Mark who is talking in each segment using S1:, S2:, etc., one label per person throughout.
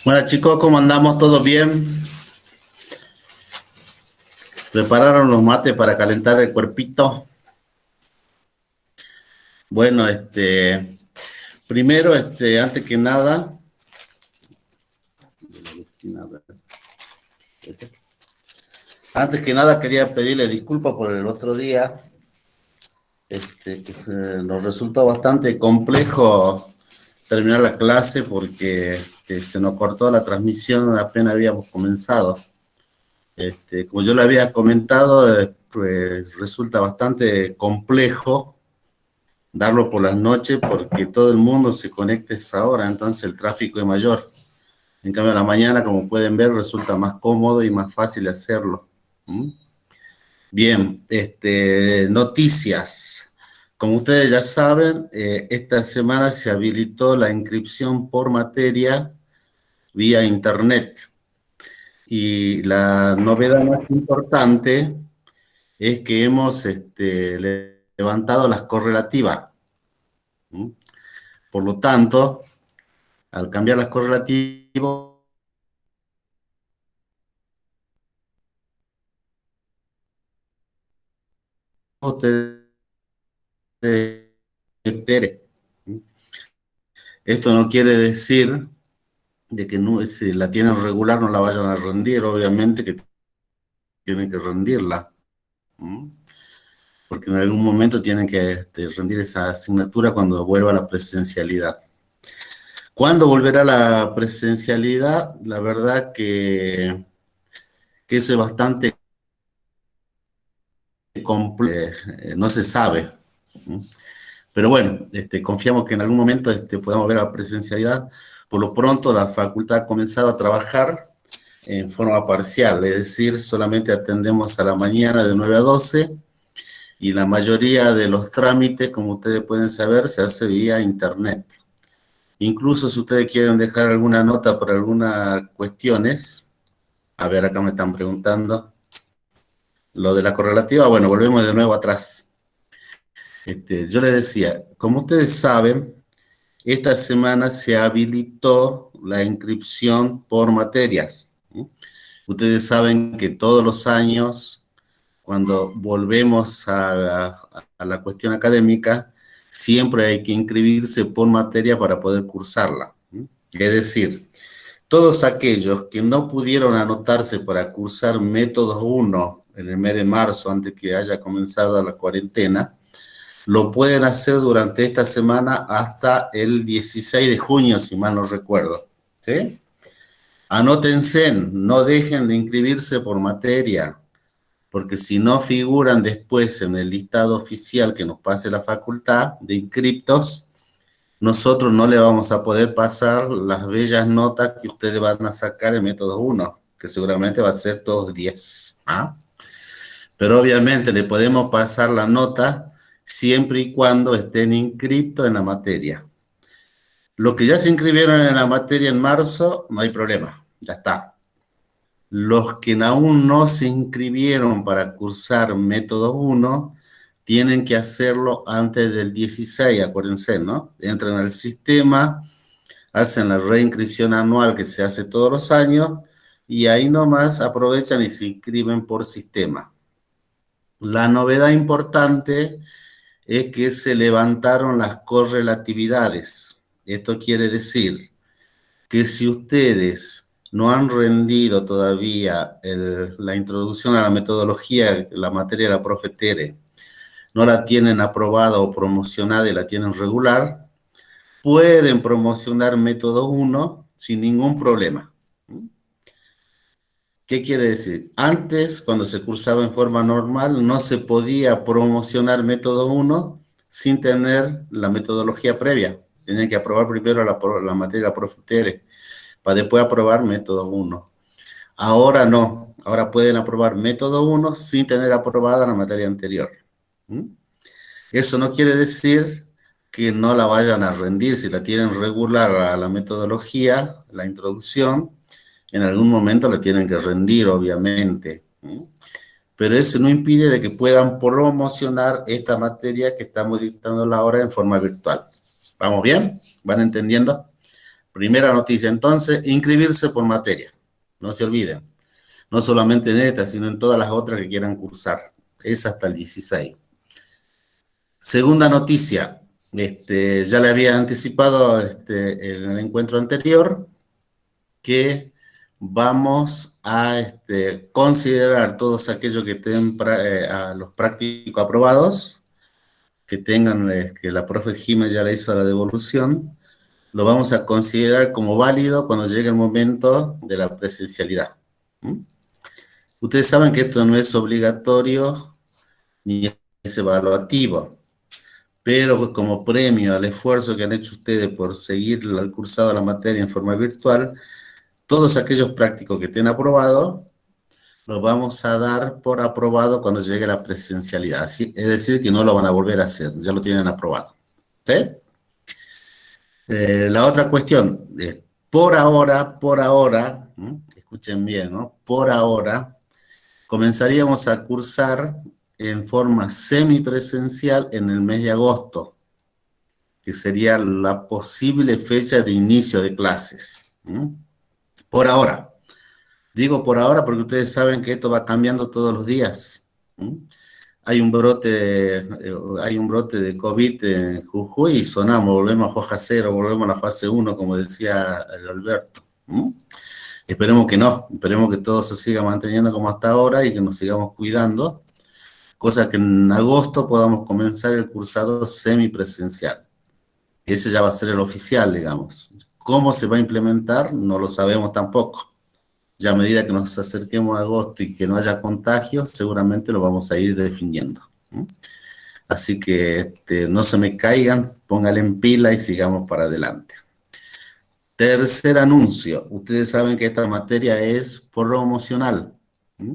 S1: Bueno, chicos, ¿cómo andamos? ¿Todo bien? ¿Prepararon los mates para calentar el cuerpito? Bueno, primero, antes que nada, quería pedirle disculpas por el otro día, que nos resultó bastante complejo terminar la clase porque se nos cortó la transmisión apenas habíamos comenzado. Como yo le había comentado, pues resulta bastante complejo darlo por las noches porque todo el mundo se conecta a esa hora, entonces el tráfico es mayor. En cambio, a la mañana, como pueden ver, resulta más cómodo y más fácil hacerlo. ¿Mm? Bien, noticias. Como ustedes ya saben, esta semana se habilitó la inscripción por materia vía internet. Y la novedad más importante es que hemos levantado las correlativas. ¿Mm? Por lo tanto, al cambiar las correlativas, ustedes esto no quiere decir de que no, si la tienen regular no la vayan a rendir, obviamente que tienen que rendirla, ¿m? Porque en algún momento tienen que rendir esa asignatura cuando vuelva la presencialidad. ¿Cuándo volverá la presencialidad? La verdad que eso es bastante complejo, no se sabe. ¿M? Pero bueno, confiamos que en algún momento podamos ver la presencialidad. Por lo pronto, la facultad ha comenzado a trabajar en forma parcial, es decir, solamente atendemos a la mañana de 9 a 12 y la mayoría de los trámites, como ustedes pueden saber, se hace vía internet. Incluso si ustedes quieren dejar alguna nota por algunas cuestiones, a ver, acá me están preguntando, lo de la correlativa, bueno, volvemos de nuevo atrás. Yo les decía, como ustedes saben, esta semana se habilitó la inscripción por materias. Ustedes saben que todos los años, cuando volvemos a la cuestión académica, siempre hay que inscribirse por materia para poder cursarla. Es decir, todos aquellos que no pudieron anotarse para cursar métodos 1 en el mes de marzo, antes que haya comenzado la cuarentena, lo pueden hacer durante esta semana hasta el 16 de junio, si mal no recuerdo. ¿Sí? Anótense, no dejen de inscribirse por materia, porque si no figuran después en el listado oficial que nos pase la facultad de inscriptos, nosotros no le vamos a poder pasar las bellas notas que ustedes van a sacar en método 1, que seguramente va a ser todos 10. ¿Ah? Pero obviamente le podemos pasar la nota siempre y cuando estén inscritos en la materia. Los que ya se inscribieron en la materia en marzo, no hay problema, ya está. Los que aún no se inscribieron para cursar método 1, tienen que hacerlo antes del 16, acuérdense, ¿no? Entran al sistema, hacen la reinscripción anual que se hace todos los años, y ahí nomás aprovechan y se inscriben por sistema. La novedad importante es que se levantaron las correlatividades. Esto quiere decir que si ustedes no han rendido todavía la introducción a la metodología, la materia de la profe Tere, no la tienen aprobada o promocionada y la tienen regular, pueden promocionar método 1 sin ningún problema. ¿Qué quiere decir? Antes, cuando se cursaba en forma normal, no se podía promocionar método 1 sin tener la metodología previa. Tenían que aprobar primero la materia profe Tere, para después aprobar método 1. Ahora no, ahora pueden aprobar método 1 sin tener aprobada la materia anterior. ¿Mm? Eso no quiere decir que no la vayan a rendir, si la tienen regular a la metodología, la introducción, en algún momento la tienen que rendir, obviamente. ¿Mm? Pero eso no impide de que puedan promocionar esta materia que estamos dictando ahora en forma virtual. ¿Vamos bien? ¿Van entendiendo? primera noticia, entonces, inscribirse por materia. No se olviden. No solamente en esta, sino en todas las otras que quieran cursar. Es hasta el 16. Segunda noticia. Ya le había anticipado en el encuentro anterior que vamos a considerar todos aquellos que estén a los prácticos aprobados, que tengan, que la profe Jiménez ya le hizo la devolución, lo vamos a considerar como válido cuando llegue el momento de la presencialidad. ¿Mm? Ustedes saben que esto no es obligatorio ni es evaluativo, pero como premio al esfuerzo que han hecho ustedes por seguir el cursado de la materia en forma virtual, todos aquellos prácticos que estén aprobados, los vamos a dar por aprobado cuando llegue la presencialidad. ¿Sí? Es decir, que no lo van a volver a hacer, ya lo tienen aprobado. ¿Sí? La otra cuestión, por ahora, ¿m? Escuchen bien, ¿no? Por ahora, comenzaríamos a cursar en forma semipresencial en el mes de agosto, que sería la posible fecha de inicio de clases. ¿M? Por ahora. Digo por ahora porque ustedes saben que esto va cambiando todos los días. ¿M? Hay un brote de COVID en Jujuy y sonamos, volvemos a foja cero, volvemos a la fase uno, como decía el Alberto. ¿M? Esperemos que no, esperemos que todo se siga manteniendo como hasta ahora y que nos sigamos cuidando, cosa que en agosto podamos comenzar el cursado semipresencial. Ese ya va a ser el oficial, digamos. ¿Cómo se va a implementar? No lo sabemos tampoco. Ya a medida que nos acerquemos a agosto y que no haya contagios, seguramente lo vamos a ir definiendo. ¿Mm? Así que no se me caigan, pónganle en pila y sigamos para adelante. Tercer anuncio. Ustedes saben que esta materia es promocional. ¿Mm?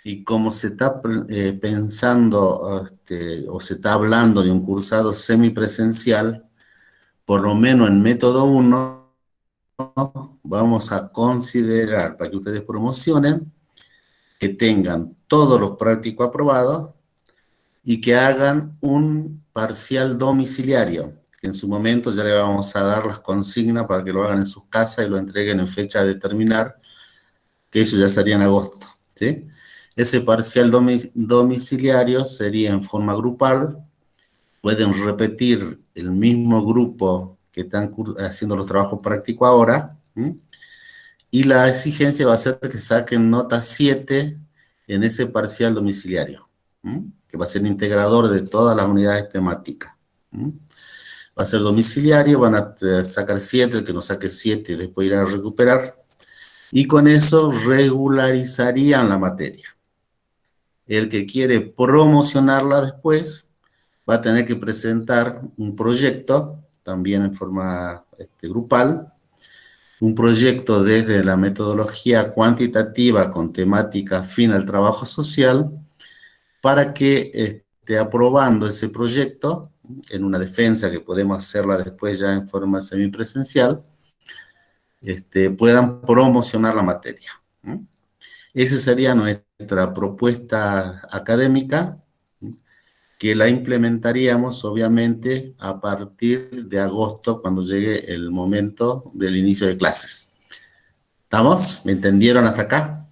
S1: Y como se está pensando o se está hablando de un cursado semipresencial, por lo menos en método 1, vamos a considerar para que ustedes promocionen que tengan todos los prácticos aprobados y que hagan un parcial domiciliario, que en su momento ya le vamos a dar las consignas para que lo hagan en sus casas y lo entreguen en fecha a determinar, que eso ya sería en agosto, ¿sí? Ese parcial domiciliario sería en forma grupal, pueden repetir el mismo grupo que están haciendo los trabajos prácticos ahora, ¿sí? Y la exigencia va a ser que saquen nota 7 en ese parcial domiciliario, ¿m? Que va a ser integrador de todas las unidades temáticas. ¿M? Va a ser domiciliario, van a sacar 7, el que no saque 7 después irá a recuperar, y con eso regularizarían la materia. El que quiere promocionarla después va a tener que presentar un proyecto, también en forma grupal, un proyecto desde la metodología cuantitativa con temática afín al trabajo social para que esté aprobando ese proyecto en una defensa que podemos hacerla después ya en forma semipresencial, puedan promocionar la materia. Esa sería nuestra propuesta académica, que la implementaríamos obviamente a partir de agosto cuando llegue el momento del inicio de clases. ¿Estamos? ¿Me entendieron hasta acá?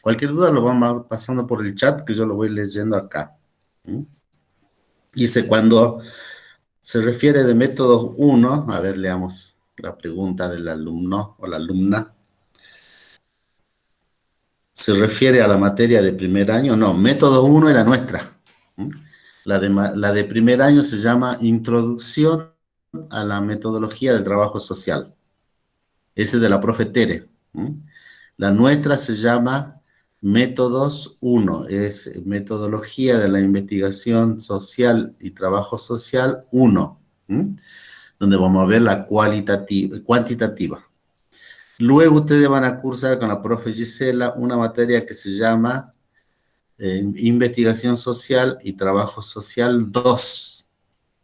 S1: Cualquier duda lo vamos pasando por el chat que yo lo voy leyendo acá. ¿Mm? Dice, cuando se refiere de métodos 1, a ver, leamos la pregunta del alumno o la alumna. ¿Se refiere a la materia de primer año? No, método 1 era nuestra. ¿Mm? La de primer año se llama Introducción a la metodología del trabajo social. Ese es de la profe Tere. ¿Mm? La nuestra se llama Métodos 1, es Metodología de la Investigación Social y Trabajo Social 1, donde vamos a ver la cuantitativa. Luego ustedes van a cursar con la profe Gisela una materia que se llama Investigación Social y Trabajo Social 2,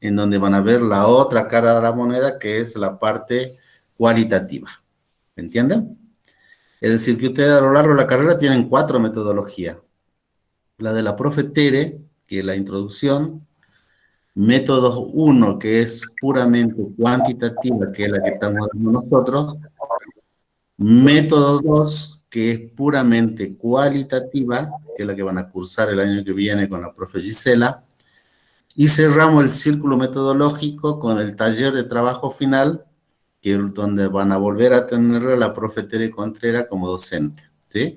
S1: en donde van a ver la otra cara de la moneda, que es la parte cualitativa. ¿Me entienden? Es decir, que ustedes a lo largo de la carrera tienen 4 metodologías. La de la profe Tere, que es la introducción, Método 1, que es puramente cuantitativa, que es la que estamos dando nosotros. Método 2, que es puramente cualitativa, que es la que van a cursar el año que viene con la profe Gisela. Y cerramos el círculo metodológico con el taller de trabajo final, que es donde van a volver a tener a la profe Tere Contreras como docente, ¿sí?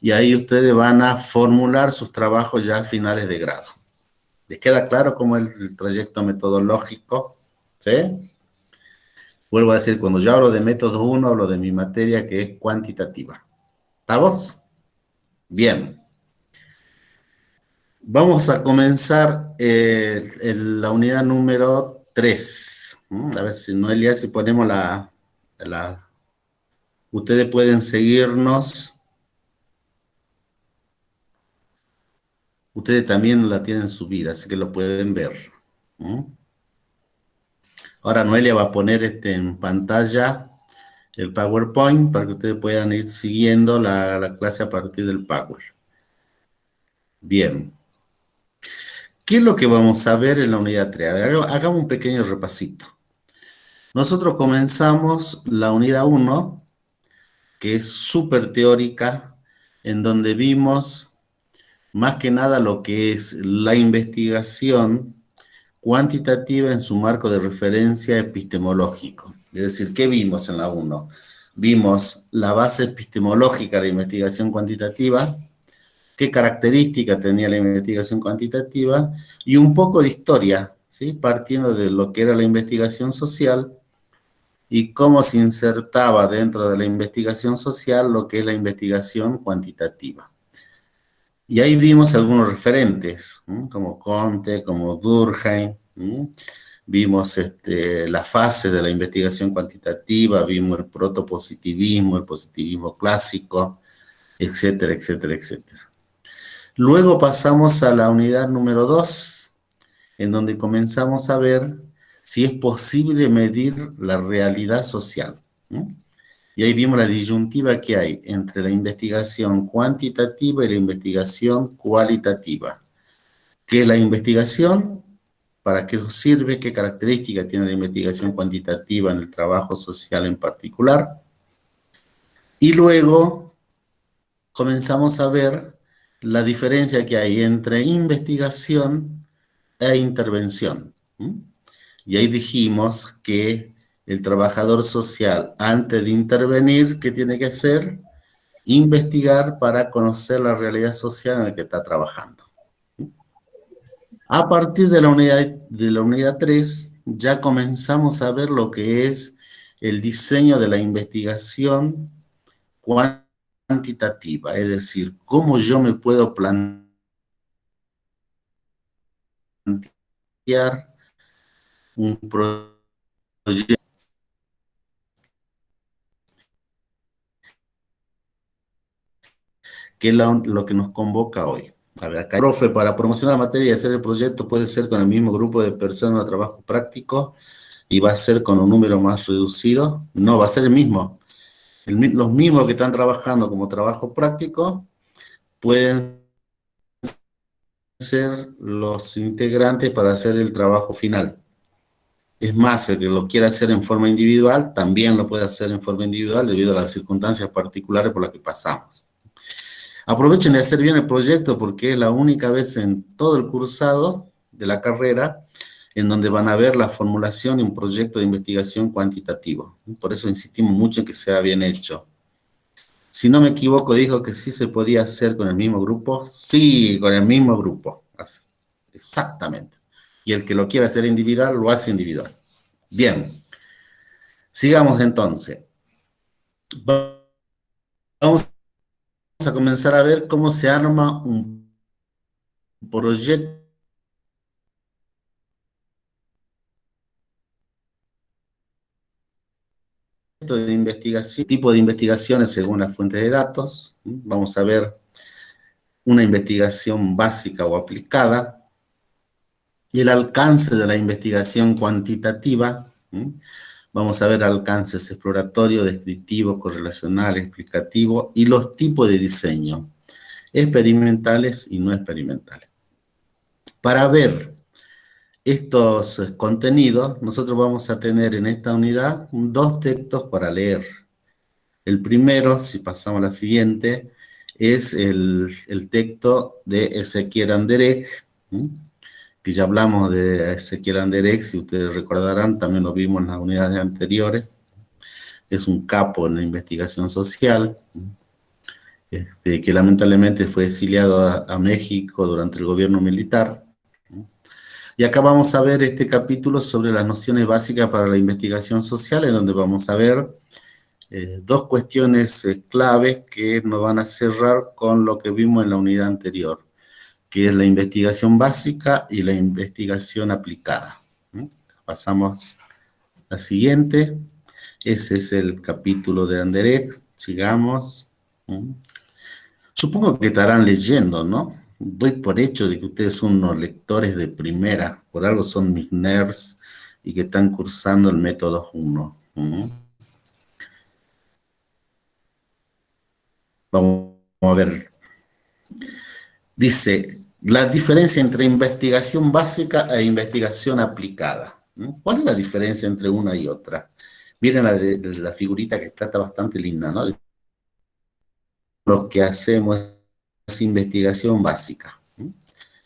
S1: Y ahí ustedes van a formular sus trabajos ya a finales de grado. ¿Les queda claro cómo es el trayecto metodológico? ¿Sí? Vuelvo a decir, cuando yo hablo de método 1, hablo de mi materia que es cuantitativa. ¿Estamos? Bien. Vamos a comenzar la unidad número 3. A ver si Noelia, si ponemos la... Ustedes pueden seguirnos. Ustedes también la tienen subida, así que lo pueden ver. ¿Mm? Ahora Noelia va a poner en pantalla el PowerPoint para que ustedes puedan ir siguiendo la clase a partir del Power. Bien. ¿Qué es lo que vamos a ver en la unidad 3? Hagamos un pequeño repasito. Nosotros comenzamos la unidad 1, que es súper teórica, en donde vimos más que nada lo que es la investigación cuantitativa en su marco de referencia epistemológico. Es decir, ¿qué vimos en la 1? Vimos la base epistemológica de la investigación cuantitativa, qué características tenía la investigación cuantitativa y un poco de historia, ¿sí? Partiendo de lo que era la investigación social y cómo se insertaba dentro de la investigación social lo que es la investigación cuantitativa. Y ahí vimos algunos referentes, como Comte, como Durkheim, vimos la fase de la investigación cuantitativa, vimos el protopositivismo, el positivismo clásico, etcétera, etcétera, etcétera. Luego pasamos a la unidad número 2, en donde comenzamos a ver si es posible medir la realidad social. Y ahí vimos la disyuntiva que hay entre la investigación cuantitativa y la investigación cualitativa. ¿Qué es la investigación? ¿Para qué sirve? ¿Qué características tiene la investigación cuantitativa en el trabajo social en particular? Y luego comenzamos a ver la diferencia que hay entre investigación e intervención. Y ahí dijimos que el trabajador social, antes de intervenir, ¿qué tiene que hacer? Investigar para conocer la realidad social en la que está trabajando. A partir de la unidad 3, ya comenzamos a ver lo que es el diseño de la investigación cuantitativa, es decir, cómo yo me puedo plantear un proyecto que es lo que nos convoca hoy. A ver, acá, profe, para promocionar la materia y hacer el proyecto puede ser con el mismo grupo de personas a trabajo práctico y va a ser con un número más reducido. No, va a ser el mismo. Los mismos que están trabajando como trabajo práctico pueden ser los integrantes para hacer el trabajo final. Es más, el que lo quiera hacer en forma individual, también lo puede hacer en forma individual debido a las circunstancias particulares por las que pasamos. Aprovechen de hacer bien el proyecto porque es la única vez en todo el cursado de la carrera en donde van a ver la formulación de un proyecto de investigación cuantitativo. Por eso insistimos mucho en que sea bien hecho. Si no me equivoco, dijo que sí se podía hacer con el mismo grupo. Sí, con el mismo grupo. Así. Exactamente. Y el que lo quiera hacer individual, lo hace individual. Bien. Sigamos entonces. Vamos a comenzar a ver cómo se arma un proyecto de investigación, tipo de investigaciones según la fuente de datos. Vamos a ver una investigación básica o aplicada y el alcance de la investigación cuantitativa. Vamos a ver alcances exploratorio, descriptivo, correlacional, explicativo y los tipos de diseño, experimentales y no experimentales. Para ver estos contenidos, nosotros vamos a tener en esta unidad dos textos para leer. El primero, si pasamos a la siguiente, es el texto de Ezequiel Anderegg, ¿m? Que ya hablamos de Ezequiel Anderegg, si ustedes recordarán, también lo vimos en las unidades anteriores. Es un capo en la investigación social, que lamentablemente fue exiliado a México durante el gobierno militar. Y acá vamos a ver este capítulo sobre las nociones básicas para la investigación social, en donde vamos a ver dos cuestiones claves que nos van a cerrar con lo que vimos en la unidad anterior, que es la investigación básica y la investigación aplicada. ¿Mm? Pasamos a la siguiente. Ese es el capítulo de Anderegg. Sigamos. ¿Mm? Supongo que estarán leyendo, ¿no? Doy por hecho de que ustedes son unos lectores de primera, por algo son mis nerds y que están cursando el método 1. ¿Mm? Vamos a ver. Dice, la diferencia entre investigación básica e investigación aplicada. ¿Mm? ¿Cuál es la diferencia entre una y otra? Miren de la figurita que está bastante linda, ¿no? Lo que hacemos es investigación básica. ¿Mm?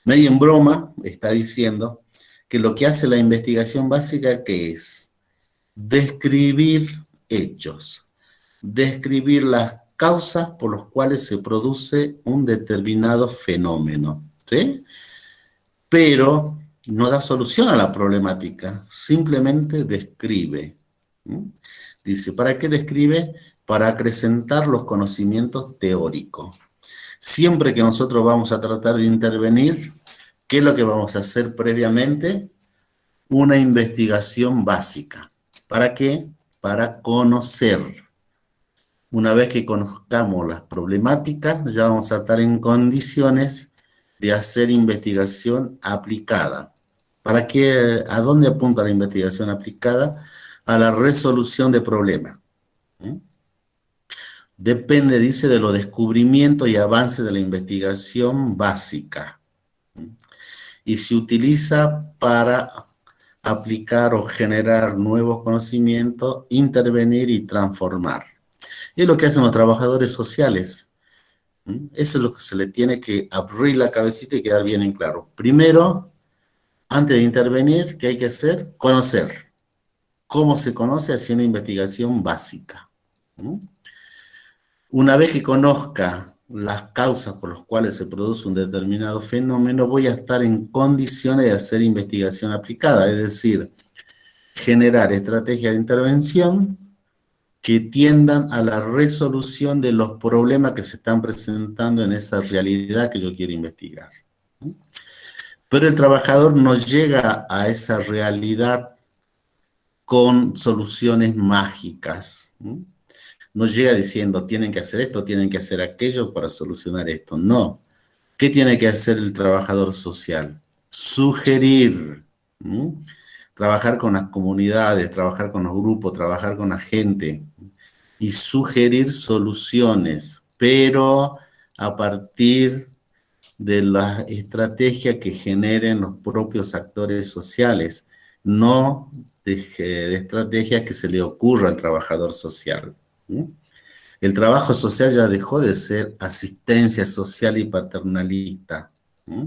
S1: Medio en broma está diciendo que lo que hace la investigación básica, ¿qué es? Describir hechos, describir las causas por las cuales se produce un determinado fenómeno, ¿sí? Pero no da solución a la problemática, simplemente describe. ¿Mm? Dice, ¿para qué describe? Para acrecentar los conocimientos teóricos. Siempre que nosotros vamos a tratar de intervenir, ¿qué es lo que vamos a hacer previamente? Una investigación básica. ¿Para qué? Para conocer. Una vez que conozcamos las problemáticas, ya vamos a estar en condiciones de hacer investigación aplicada. ¿Para qué? ¿A dónde apunta la investigación aplicada? A la resolución de problemas. ¿Mm? Depende, dice, de los descubrimientos y avances de la investigación básica. ¿Mm? Y se utiliza para aplicar o generar nuevos conocimientos, intervenir y transformar. Y es lo que hacen los trabajadores sociales. ¿Mm? Eso es lo que se le tiene que abrir la cabecita y quedar bien en claro. Primero, antes de intervenir, ¿qué hay que hacer? Conocer. ¿Cómo se conoce? Haciendo investigación básica. ¿Mm? Una vez que conozca las causas por las cuales se produce un determinado fenómeno, voy a estar en condiciones de hacer investigación aplicada, es decir, generar estrategias de intervención que tiendan a la resolución de los problemas que se están presentando en esa realidad que yo quiero investigar. Pero el trabajador no llega a esa realidad con soluciones mágicas. No llega diciendo, tienen que hacer esto, tienen que hacer aquello para solucionar esto. No. ¿Qué tiene que hacer el trabajador social? Sugerir. ¿Mm? Trabajar con las comunidades, trabajar con los grupos, trabajar con la gente y sugerir soluciones, pero a partir de la estrategia que generen los propios actores sociales, no de estrategias que se le ocurra al trabajador social. ¿Mm? El trabajo social ya dejó de ser asistencia social y paternalista. ¿Mm?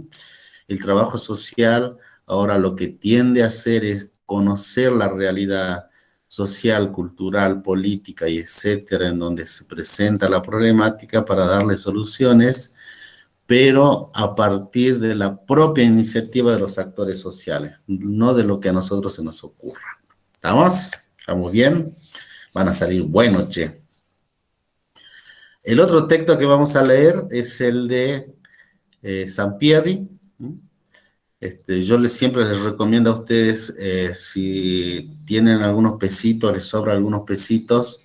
S1: El trabajo social ahora lo que tiende a hacer es conocer la realidad social, cultural, política y etcétera, en donde se presenta la problemática para darle soluciones, pero a partir de la propia iniciativa de los actores sociales, no de lo que a nosotros se nos ocurra. ¿Estamos? ¿Estamos bien? Van a salir buenos, che. El otro texto que vamos a leer es el de Sampieri. Yo siempre les recomiendo a ustedes, si tienen algunos pesitos, les sobra algunos pesitos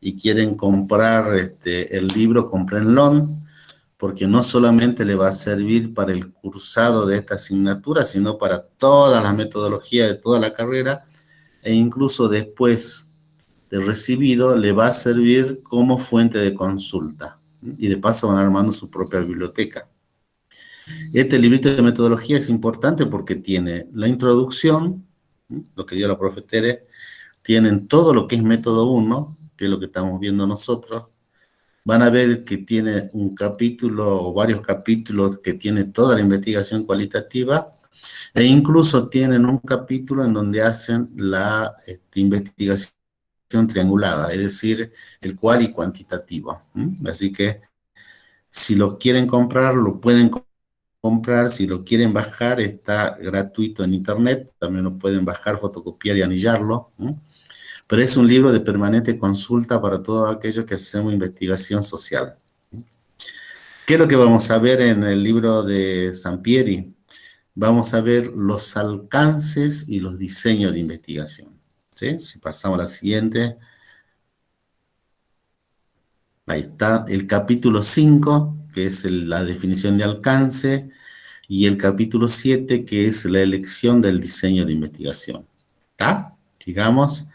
S1: y quieren comprar el libro, cómprenlo, porque no solamente le va a servir para el cursado de esta asignatura, sino para todas las metodologías de toda la carrera, e incluso después de recibido le va a servir como fuente de consulta. Y de paso van armando su propia biblioteca. Este librito de metodología es importante porque tiene la introducción, lo que dio la profe Tere, tienen todo lo que es método uno, que es lo que estamos viendo nosotros. Van a ver que tiene un capítulo o varios capítulos que tiene toda la investigación cualitativa e incluso tienen un capítulo en donde hacen la investigación triangulada, es decir, el cual y cuantitativo. Así que si lo quieren comprar, lo pueden comprar. Si lo quieren bajar, está gratuito en internet. También lo pueden bajar, fotocopiar y anillarlo. Pero es un libro de permanente consulta para todos aquellos que hacemos investigación social. ¿Qué es lo que vamos a ver en el libro de Sampieri? Vamos a ver los alcances y los diseños de investigación. ¿Sí? Si pasamos a la siguiente, ahí está el capítulo 5, que es la definición de alcance, y el capítulo 7, que es la elección del diseño de investigación. ¿Está? Sigamos.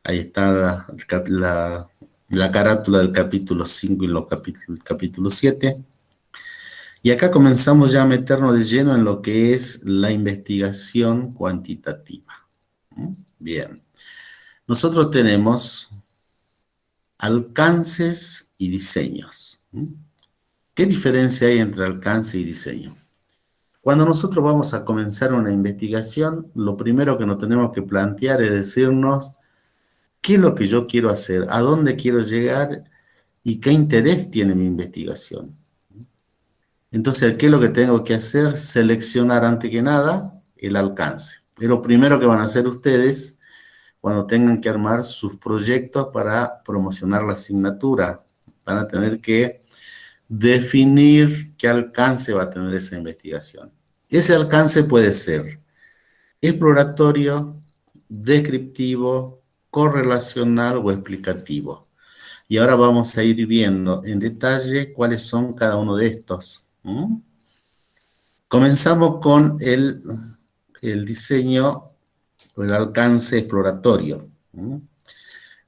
S1: Ahí está la carátula del capítulo 5 y el capítulo 7. Y acá comenzamos ya a meternos de lleno en lo que es la investigación cuantitativa. Bien. Nosotros tenemos alcances y diseños. ¿Qué diferencia hay entre alcance y diseño? Cuando nosotros vamos a comenzar una investigación, lo primero que nos tenemos que plantear es decirnos qué es lo que yo quiero hacer, a dónde quiero llegar y qué interés tiene mi investigación. Entonces, ¿qué es lo que tengo que hacer? Seleccionar antes que nada el alcance. Es lo primero que van a hacer ustedes cuando tengan que armar sus proyectos para promocionar la asignatura. Van a tener que definir qué alcance va a tener esa investigación. Ese alcance puede ser exploratorio, descriptivo, correlacional o explicativo. Y ahora vamos a ir viendo en detalle cuáles son cada uno de estos. Comenzamos con el diseño o el alcance exploratorio.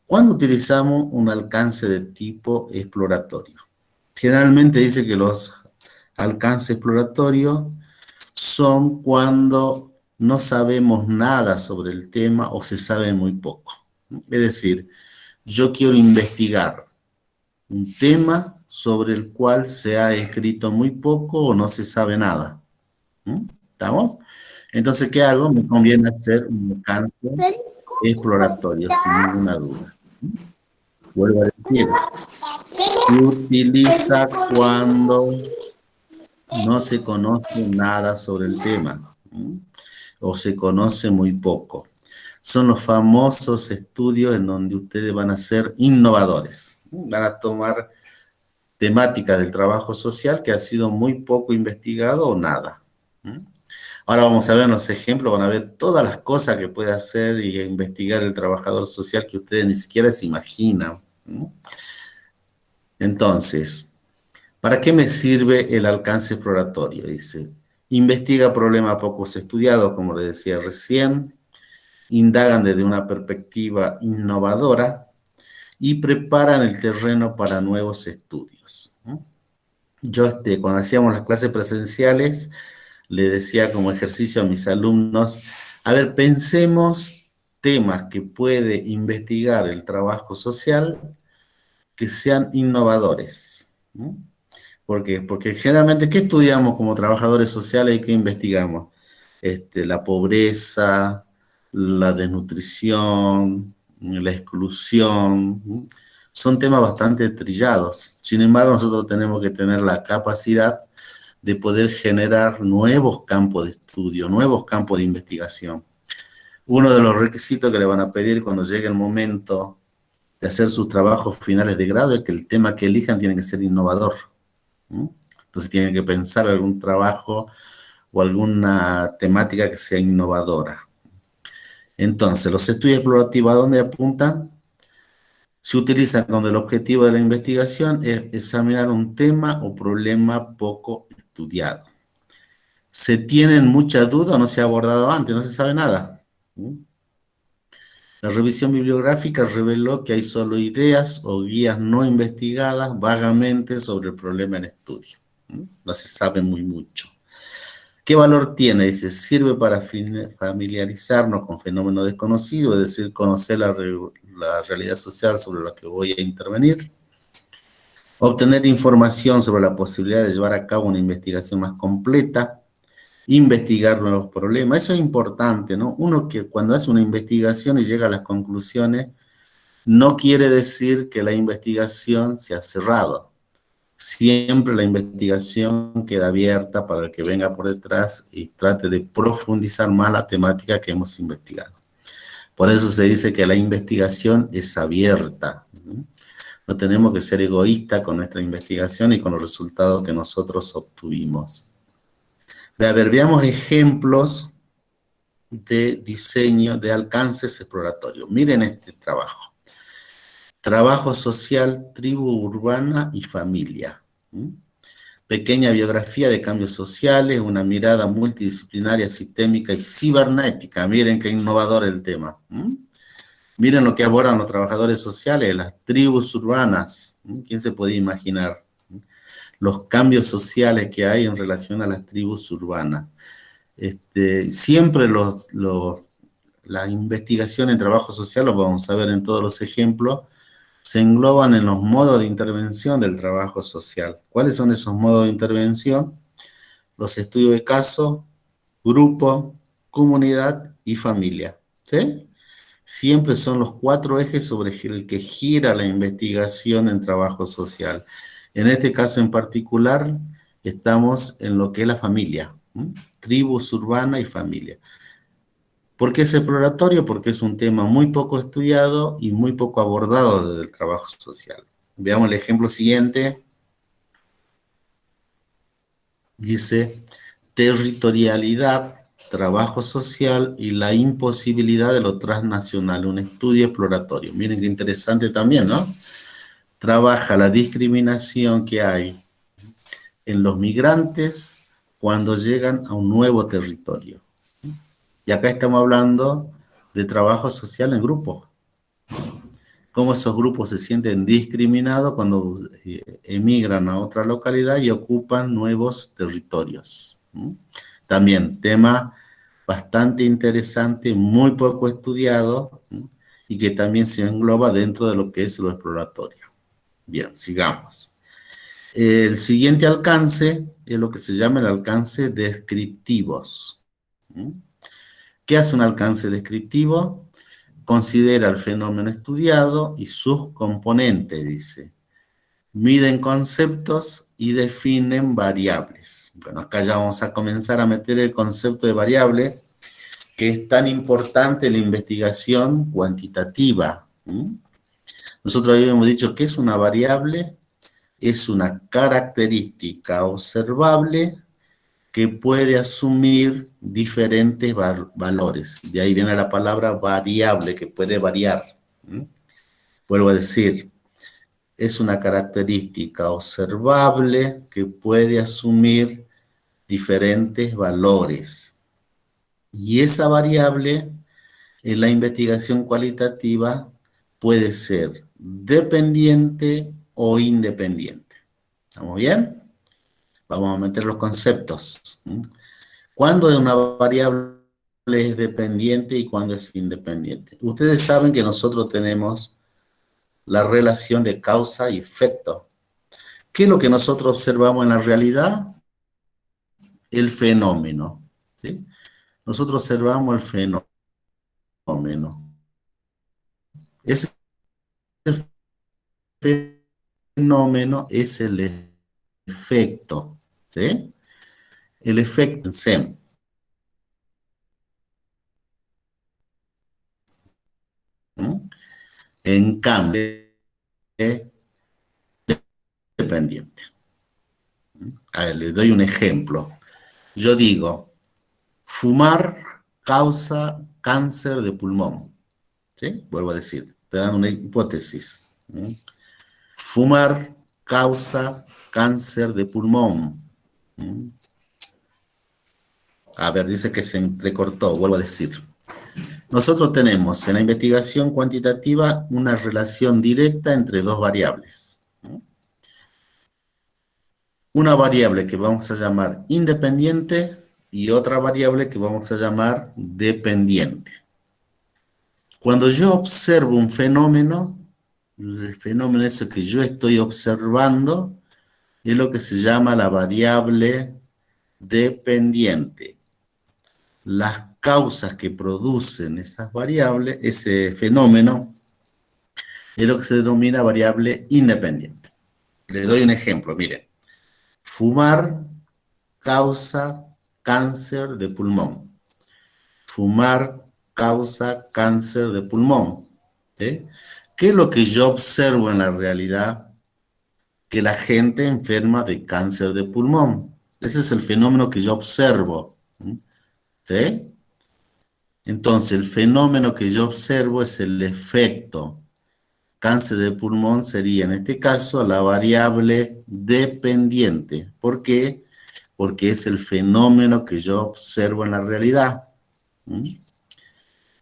S1: ¿Cuándo utilizamos un alcance de tipo exploratorio? Generalmente dice que los alcances exploratorios son cuando no sabemos nada sobre el tema o se sabe muy poco. Es decir, yo quiero investigar un tema sobre el cual se ha escrito muy poco o no se sabe nada. ¿Estamos? Entonces, ¿qué hago? Me conviene hacer un alcance exploratorio, sin ninguna duda. Vuelvo a decir, se utiliza cuando no se conoce nada sobre el tema, o se conoce muy poco. Son los famosos estudios en donde ustedes van a ser innovadores. Van a tomar temática del trabajo social que ha sido muy poco investigado o nada. Ahora vamos a ver los ejemplos, van a ver todas las cosas que puede hacer y investigar el trabajador social que ustedes ni siquiera se imaginan. Entonces, ¿para qué me sirve el alcance exploratorio? Dice, investiga problemas pocos estudiados, como le decía recién, indagan desde una perspectiva innovadora y preparan el terreno para nuevos estudios. Yo, cuando hacíamos las clases presenciales, le decía como ejercicio a mis alumnos, a ver, pensemos temas que puede investigar el trabajo social que sean innovadores. ¿Por qué? Porque generalmente, ¿qué estudiamos como trabajadores sociales y qué investigamos? La pobreza, la desnutrición, la exclusión, son temas bastante trillados. Sin embargo, nosotros tenemos que tener la capacidad de poder generar nuevos campos de estudio, nuevos campos de investigación. Uno de los requisitos que le van a pedir cuando llegue el momento de hacer sus trabajos finales de grado es que el tema que elijan tiene que ser innovador. Entonces tienen que pensar algún trabajo o alguna temática que sea innovadora. Entonces, los estudios explorativos, ¿a dónde apuntan? Se utilizan cuando el objetivo de la investigación es examinar un tema o problema poco estudiado. Se tienen mucha duda, no se ha abordado antes, no se sabe nada. La revisión bibliográfica reveló que hay solo ideas o guías no investigadas vagamente sobre el problema en estudio. No se sabe muy mucho. ¿Qué valor tiene? Dice, sirve para familiarizarnos con fenómenos desconocidos, es decir, conocer la realidad social sobre la que voy a intervenir, obtener información sobre la posibilidad de llevar a cabo una investigación más completa, investigar nuevos problemas. Eso es importante, ¿no? Uno que cuando hace una investigación y llega a las conclusiones, no quiere decir que la investigación se ha cerrado. Siempre la investigación queda abierta para el que venga por detrás y trate de profundizar más la temática que hemos investigado. Por eso se dice que la investigación es abierta. No tenemos que ser egoístas con nuestra investigación y con los resultados que nosotros obtuvimos. A ver, veamos ejemplos de diseño de alcances exploratorios. Miren este trabajo. Trabajo social, tribu urbana y familia. Pequeña biografía de cambios sociales, una mirada multidisciplinaria, sistémica y cibernética. Miren qué innovador el tema. Miren lo que abordan los trabajadores sociales, las tribus urbanas. ¿Quién se podía imaginar? Los cambios sociales que hay en relación a las tribus urbanas. Siempre la investigación en trabajo social, lo vamos a ver en todos los ejemplos, se engloban en los modos de intervención del trabajo social. ¿Cuáles son esos modos de intervención? Los estudios de caso, grupo, comunidad y familia. ¿Sí? Siempre son los 4 ejes sobre el que gira la investigación en trabajo social. En este caso en particular, estamos en lo que es la familia, tribus urbana y familia. ¿Por qué es exploratorio? Porque es un tema muy poco estudiado y muy poco abordado desde el trabajo social. Veamos el ejemplo siguiente. Dice, territorialidad, trabajo social y la imposibilidad de lo transnacional, un estudio exploratorio. Miren qué interesante también, ¿no? Trabaja la discriminación que hay en los migrantes cuando llegan a un nuevo territorio. Y acá estamos hablando de trabajo social en grupo. Cómo esos grupos se sienten discriminados cuando emigran a otra localidad y ocupan nuevos territorios. También tema bastante interesante, muy poco estudiado, y que también se engloba dentro de lo que es lo exploratorio. Bien, sigamos. El siguiente alcance es lo que se llama el alcance descriptivos. ¿Qué hace un alcance descriptivo? Considera el fenómeno estudiado y sus componentes, dice. Miden conceptos y definen variables. Bueno, acá ya vamos a comenzar a meter el concepto de variable, que es tan importante en la investigación cuantitativa. Nosotros habíamos dicho que es una variable, es una característica observable que puede asumir diferentes valores. De ahí viene la palabra variable, que puede variar. Vuelvo a decir, es una característica observable que puede asumir diferentes valores. Y esa variable en la investigación cualitativa puede ser dependiente o independiente. ¿Estamos bien? Vamos a meter los conceptos. ¿Cuándo una variable es dependiente y cuándo es independiente? Ustedes saben que nosotros tenemos la relación de causa y efecto. ¿Qué es lo que nosotros observamos en la realidad? El fenómeno. ¿Sí? Nosotros observamos el fenómeno. Ese fenómeno es el efecto. ¿Sí? El efecto en SEM. En cambio, es dependiente. A ver, les doy un ejemplo. Yo digo, fumar causa cáncer de pulmón. ¿Sí? Vuelvo a decir, te dan una hipótesis. Fumar causa cáncer de pulmón. A ver, dice que se entrecortó, vuelvo a decir. Nosotros tenemos en la investigación cuantitativa una relación directa entre dos variables. una variable que vamos a llamar independiente y otra variable que vamos a llamar dependiente. Cuando yo observo un fenómeno, el fenómeno ese que yo estoy observando es lo que se llama la variable dependiente. Las causas que producen esas variables, ese fenómeno, es lo que se denomina variable independiente. Le doy un ejemplo, miren. Fumar causa cáncer de pulmón. Fumar causa cáncer de pulmón. ¿Sí? ¿Qué es lo que yo observo en la realidad? Que la gente enferma de cáncer de pulmón. Ese es el fenómeno que yo observo. ¿Sí? Entonces, el fenómeno que yo observo es el efecto. Cáncer de pulmón sería, en este caso, la variable dependiente. ¿Por qué? Porque es el fenómeno que yo observo en la realidad. ¿Mm?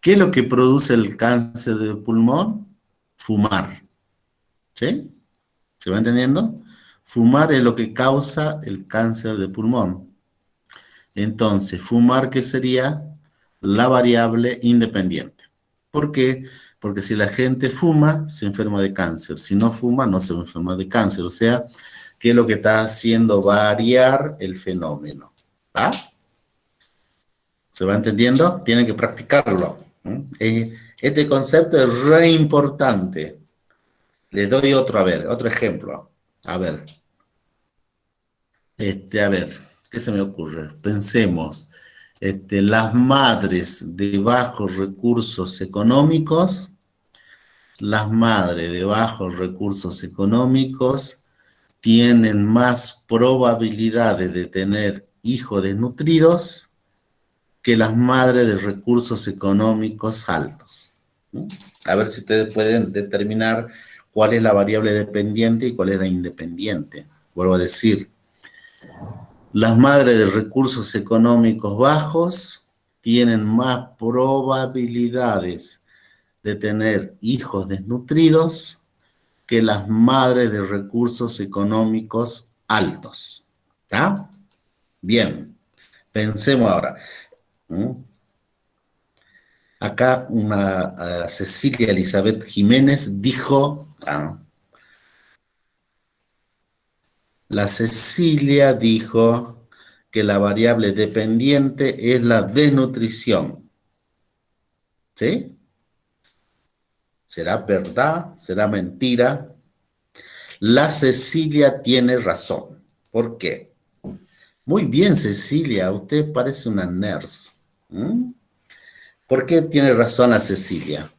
S1: ¿Qué es lo que produce el cáncer de pulmón? Fumar. ¿Sí? ¿Se va entendiendo? Fumar es lo que causa el cáncer de pulmón. Entonces, fumar, ¿qué sería? La variable independiente. ¿Por qué? Porque si la gente fuma, se enferma de cáncer. Si no fuma, no se enferma de cáncer. O sea, ¿qué es lo que está haciendo variar el fenómeno? ¿Ah? ¿Se va entendiendo? Tienen que practicarlo. Este concepto es re importante. Les doy otro, a ver, otro ejemplo. A ver, a ver, ¿qué se me ocurre? Pensemos, las madres de bajos recursos económicos, las madres de bajos recursos económicos tienen más probabilidades de tener hijos desnutridos que las madres de recursos económicos altos. ¿No? A ver si ustedes pueden determinar cuál es la variable dependiente y cuál es la independiente. Vuelvo a decir, las madres de recursos económicos bajos tienen más probabilidades de tener hijos desnutridos que las madres de recursos económicos altos. ¿Está? Bien, pensemos ahora. ¿Mm? Acá una Cecilia Elizabeth Jiménez dijo, la Cecilia dijo que la variable dependiente es la desnutrición. ¿Sí? ¿Será verdad? ¿Será mentira? La Cecilia tiene razón. ¿Por qué? Muy bien, Cecilia, usted parece una nurse. ¿Mm? ¿Por qué tiene razón la Cecilia?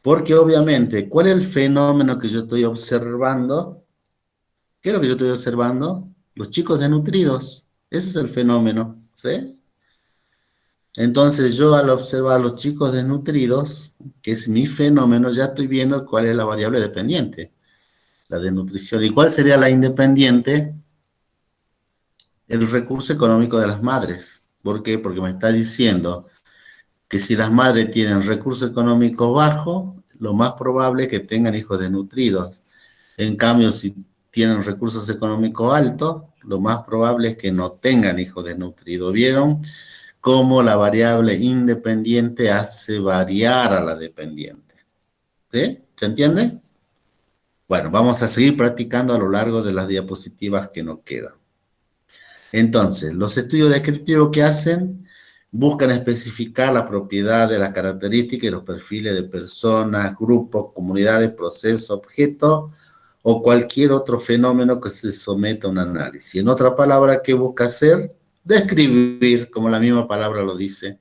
S1: Porque obviamente, ¿cuál es el fenómeno que yo estoy observando? ¿Qué es lo que yo estoy observando? Los chicos desnutridos. Ese es el fenómeno, ¿sí? Entonces yo al observar a los chicos desnutridos, que es mi fenómeno, ya estoy viendo cuál es la variable dependiente, la desnutrición. ¿Y cuál sería la independiente? El recurso económico de las madres. ¿Por qué? Porque me está diciendo que si las madres tienen recurso económico bajo, lo más probable es que tengan hijos desnutridos. En cambio, si tienen recursos económicos altos, lo más probable es que no tengan hijos desnutridos. ¿Vieron cómo la variable independiente hace variar a la dependiente? ¿Sí? ¿Se entiende? Bueno, vamos a seguir practicando a lo largo de las diapositivas que nos quedan. Entonces, los estudios descriptivos que hacen buscan especificar la propiedad de las características y los perfiles de personas, grupos, comunidades, procesos, objetos o cualquier otro fenómeno que se someta a un análisis. En otra palabra, ¿qué busca hacer? Describir, como la misma palabra lo dice,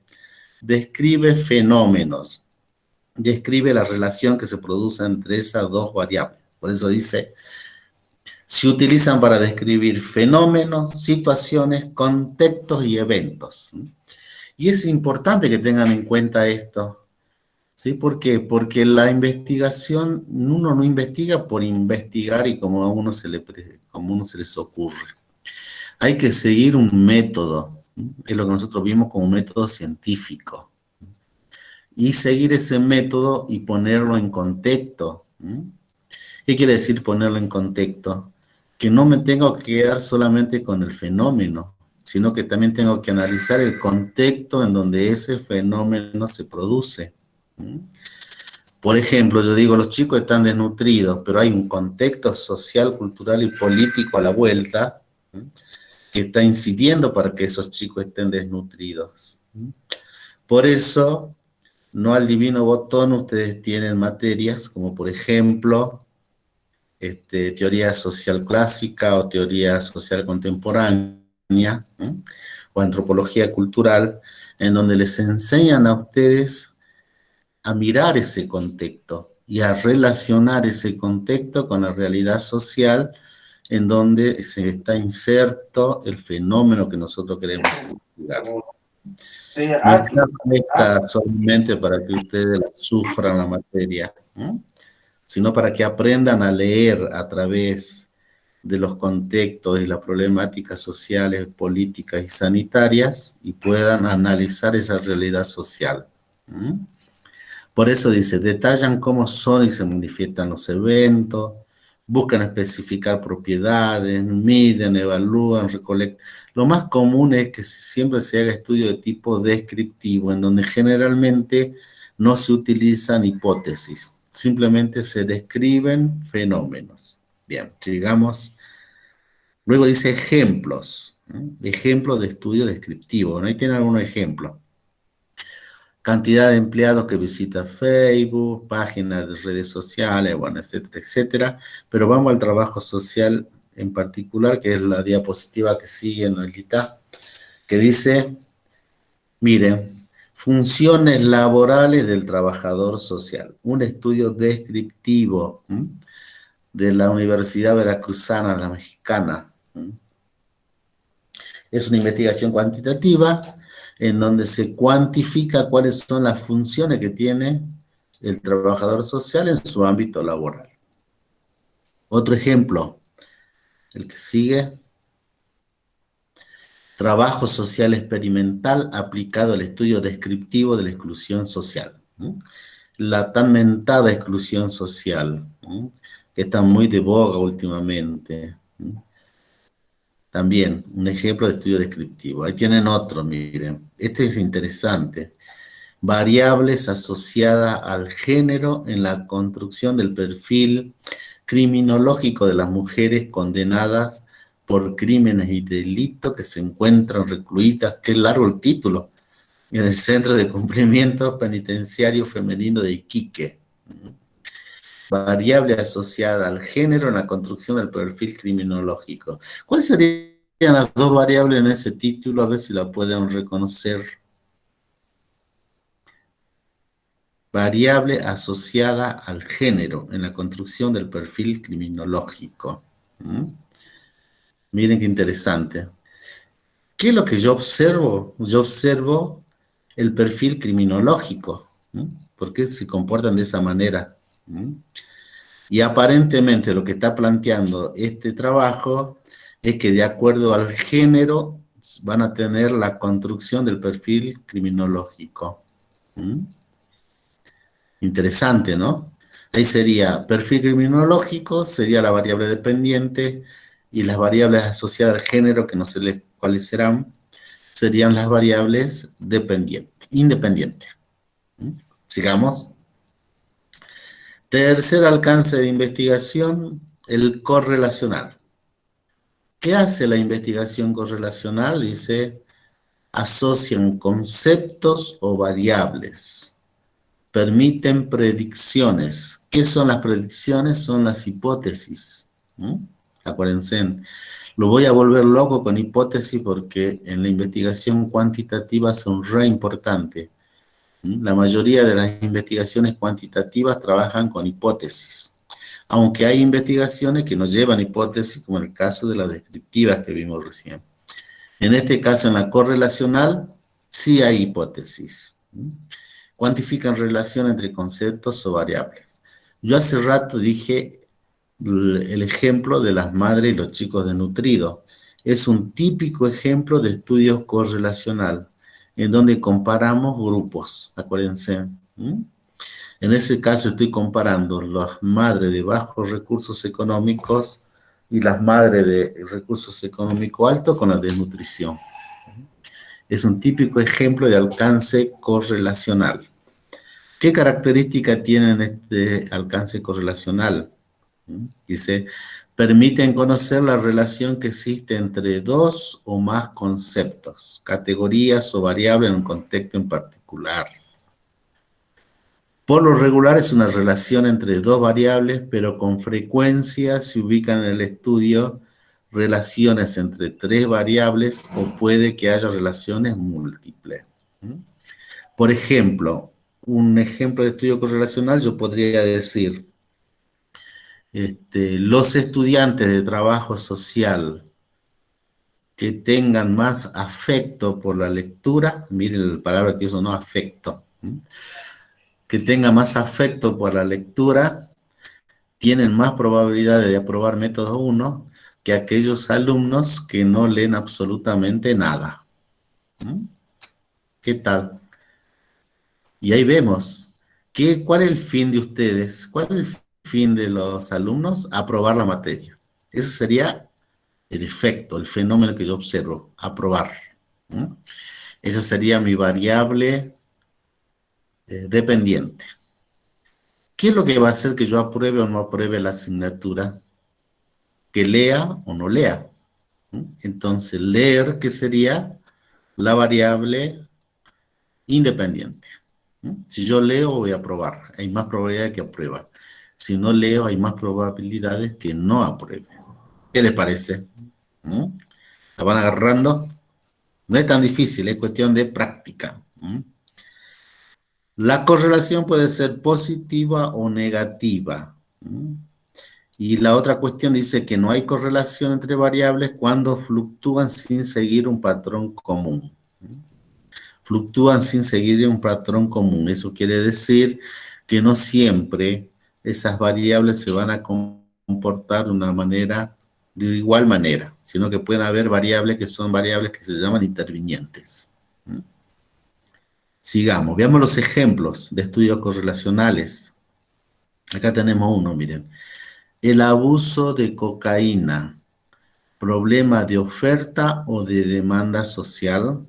S1: describe fenómenos, describe la relación que se produce entre esas dos variables. Por eso dice, se utilizan para describir fenómenos, situaciones, contextos y eventos. Y es importante que tengan en cuenta esto. ¿Sí? ¿Por qué? Porque la investigación, uno no investiga por investigar y como a uno como a uno se les ocurre. Hay que seguir un método, es lo que nosotros vimos como un método científico. Y seguir ese método y ponerlo en contexto. ¿Qué quiere decir ponerlo en contexto? que no me tengo que quedar solamente con el fenómeno, sino que también tengo que analizar el contexto en donde ese fenómeno se produce. ¿Mm? Por ejemplo, yo digo, los chicos están desnutridos, pero hay un contexto social, cultural y político a la vuelta, ¿mm?, que está incidiendo para que esos chicos estén desnutridos. ¿Mm? Por eso, no al divino botón, ustedes tienen materias como, por ejemplo, teoría social clásica o teoría social contemporánea, ¿eh?, o antropología cultural, en donde les enseñan a ustedes a mirar ese contexto y a relacionar ese contexto con la realidad social en donde se está inserto el fenómeno que nosotros queremos investigar. No está puesta solamente para que ustedes sufran la materia, ¿eh?, sino para que aprendan a leer a través de los contextos y las problemáticas sociales, políticas y sanitarias y puedan analizar esa realidad social. ¿Mm? Por eso dice, detallan cómo son y se manifiestan los eventos, buscan especificar propiedades, miden, evalúan, recolectan. Lo más común es que siempre se haga estudio de tipo descriptivo, en donde generalmente no se utilizan hipótesis, simplemente se describen fenómenos. Bien, sigamos. Luego dice ejemplos, ¿eh? Ejemplos de estudio descriptivo. ¿No? Ahí tiene algunos ejemplos. Cantidad de empleados que visita Facebook, páginas de redes sociales, bueno, etcétera, etcétera. Pero vamos al trabajo social en particular, que es la diapositiva que sigue, Noelita, que dice, miren, funciones laborales del trabajador social. Un estudio descriptivo, ¿m?, de la Universidad Veracruzana, la Mexicana. ¿M? Es una investigación cuantitativa en donde se cuantifica cuáles son las funciones que tiene el trabajador social en su ámbito laboral. Otro ejemplo, el que sigue, trabajo social experimental aplicado al estudio descriptivo de la exclusión social. La tan mentada exclusión social, que está muy de boga últimamente. También un ejemplo de estudio descriptivo. Ahí tienen otro, miren. Este es interesante. Variables asociadas al género en la construcción del perfil criminológico de las mujeres condenadas por crímenes y delitos que se encuentran recluidas, qué largo el título, en el Centro de Cumplimiento Penitenciario Femenino de Iquique. Variable asociada al género en la construcción del perfil criminológico. ¿Cuáles serían las dos variables en ese título? A ver si la pueden reconocer. Variable asociada al género en la construcción del perfil criminológico. ¿Mm? Miren qué interesante. ¿Qué es lo que yo observo? Yo observo el perfil criminológico. ¿Mm? ¿Por qué se comportan de esa manera? ¿Mm? Y aparentemente lo que está planteando este trabajo es que de acuerdo al género van a tener la construcción del perfil criminológico. ¿Mm? Interesante, ¿no? Ahí sería perfil criminológico, sería la variable dependiente, y las variables asociadas al género, que no sé cuáles serán, serían las variables dependientes, independientes. ¿Mm? Sigamos. Tercer alcance de investigación, el correlacional. ¿Qué hace la investigación correlacional? Dice, asocian conceptos o variables, permiten predicciones. ¿Qué son las predicciones? Son las hipótesis. ¿Mm? Acuérdense, lo voy a volver loco con hipótesis porque en la investigación cuantitativa son re importantes. La mayoría de las investigaciones cuantitativas trabajan con hipótesis, aunque hay investigaciones que no llevan hipótesis, como en el caso de las descriptivas que vimos recién. En este caso, en la correlacional, sí hay hipótesis. Cuantifican relación entre conceptos o variables. Yo hace rato dije el ejemplo de las madres y los chicos desnutridos. Es un típico ejemplo de estudio correlacional, en donde comparamos grupos, acuérdense. En ese caso estoy comparando las madres de bajos recursos económicos y las madres de recursos económicos altos con la desnutrición. Es un típico ejemplo de alcance correlacional. ¿Qué característica tiene este alcance correlacional? Dice, permiten conocer la relación que existe entre dos o más conceptos, categorías o variables en un contexto en particular. Por lo regular es una relación entre dos variables, pero con frecuencia se ubican en el estudio relaciones entre tres variables o puede que haya relaciones múltiples. Por ejemplo, un ejemplo de estudio correlacional yo podría decir, los estudiantes de trabajo social que tengan más afecto por la lectura, miren la palabra que uso, no afecto, que tengan más afecto por la lectura, tienen más probabilidades de aprobar método 1 que aquellos alumnos que no leen absolutamente nada. ¿Qué tal? Y ahí vemos, ¿cuál es el fin de ustedes? ¿Cuál es el fin de los alumnos? Aprobar la materia. Ese sería el efecto, el fenómeno que yo observo, aprobar. Esa sería mi variable dependiente. ¿Qué es lo que va a hacer que yo apruebe o no apruebe la asignatura? Que lea o no lea. Entonces, leer, ¿qué sería? La variable independiente. Si yo leo, voy a aprobar. Hay más probabilidades que aprueba. Si no leo, hay más probabilidades que no apruebe. ¿Qué les parece? ¿La van agarrando? No es tan difícil, es cuestión de práctica. La correlación puede ser positiva o negativa. Y la otra cuestión dice que no hay correlación entre variables cuando fluctúan sin seguir un patrón común. Fluctúan sin seguir un patrón común. Eso quiere decir que no siempre esas variables se van a comportar de una manera, de igual manera, sino que pueden haber variables que son variables que se llaman intervinientes. Sigamos, veamos los ejemplos de estudios correlacionales. Acá tenemos uno, miren. El abuso de cocaína, problema de oferta o de demanda social.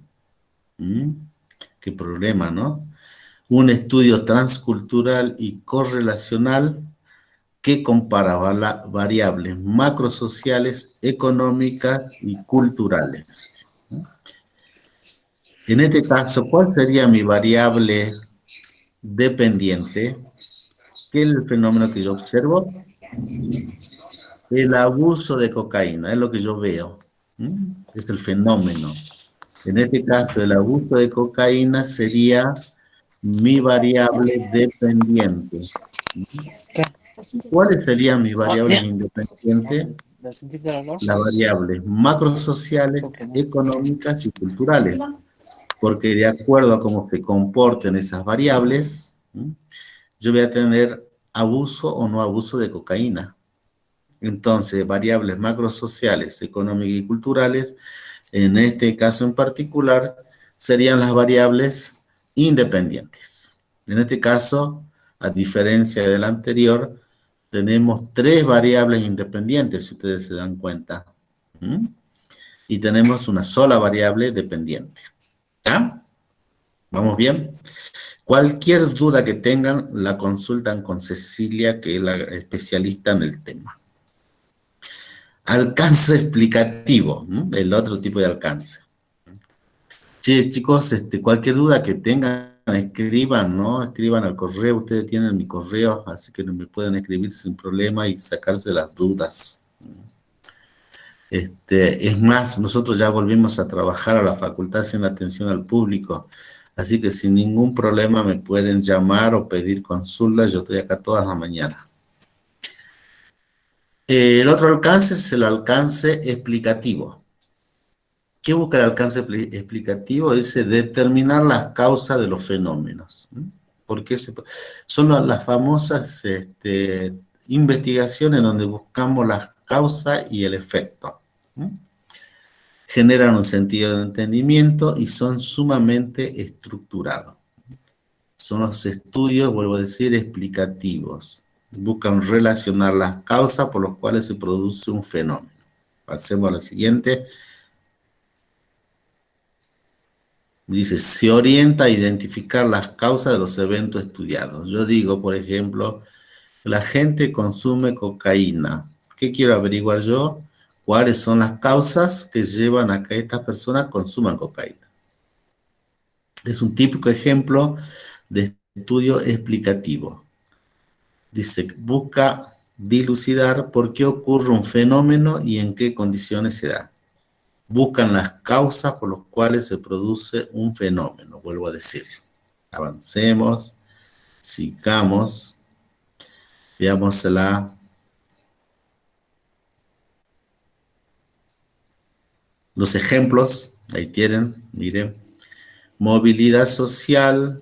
S1: Qué problema, ¿no? Un estudio transcultural y correlacional que compara variables macrosociales, económicas y culturales. En este caso, ¿cuál sería mi variable dependiente? ¿Qué es el fenómeno que yo observo? El abuso de cocaína, es lo que yo veo. Es el fenómeno. En este caso, el abuso de cocaína sería mi variable dependiente. ¿Cuáles serían mis variables independientes? Las variables macrosociales, económicas y culturales. Porque de acuerdo a cómo se comporten esas variables, yo voy a tener abuso o no abuso de cocaína. Entonces, variables macrosociales, económicas y culturales, en este caso en particular, serían las variables independientes. En este caso, a diferencia del anterior, tenemos tres variables independientes, si ustedes se dan cuenta. Y tenemos una sola variable dependiente. ¿Ya? ¿Vamos bien? Cualquier duda que tengan, la consultan con Cecilia, que es la especialista en el tema. Alcance explicativo, el otro tipo de alcance. Sí, chicos, cualquier duda que tengan, escriban, ¿no? Escriban al correo, ustedes tienen mi correo, así que me pueden escribir sin problema y sacarse las dudas. Es más, nosotros ya volvimos a trabajar a la facultad sin atención al público, así que sin ningún problema me pueden llamar o pedir consultas, yo estoy acá todas las mañanas. El otro alcance es el alcance explicativo. ¿Qué busca el alcance explicativo? Dice determinar las causas de los fenómenos. Porque son las famosas investigaciones donde buscamos las causas y el efecto. Generan un sentido de entendimiento y son sumamente estructurados. Son los estudios, vuelvo a decir, explicativos. Buscan relacionar las causas por las cuales se produce un fenómeno. Pasemos a la siguiente. Dice, se orienta a identificar las causas de los eventos estudiados. Yo digo, por ejemplo, la gente consume cocaína. ¿Qué quiero averiguar yo? ¿Cuáles son las causas que llevan a que estas personas consuman cocaína? Es un típico ejemplo de estudio explicativo. Dice, busca dilucidar por qué ocurre un fenómeno y en qué condiciones se da. Buscan las causas por las cuales se produce un fenómeno, vuelvo a decir. Avancemos, sigamos, veamos los ejemplos, ahí tienen, miren, movilidad social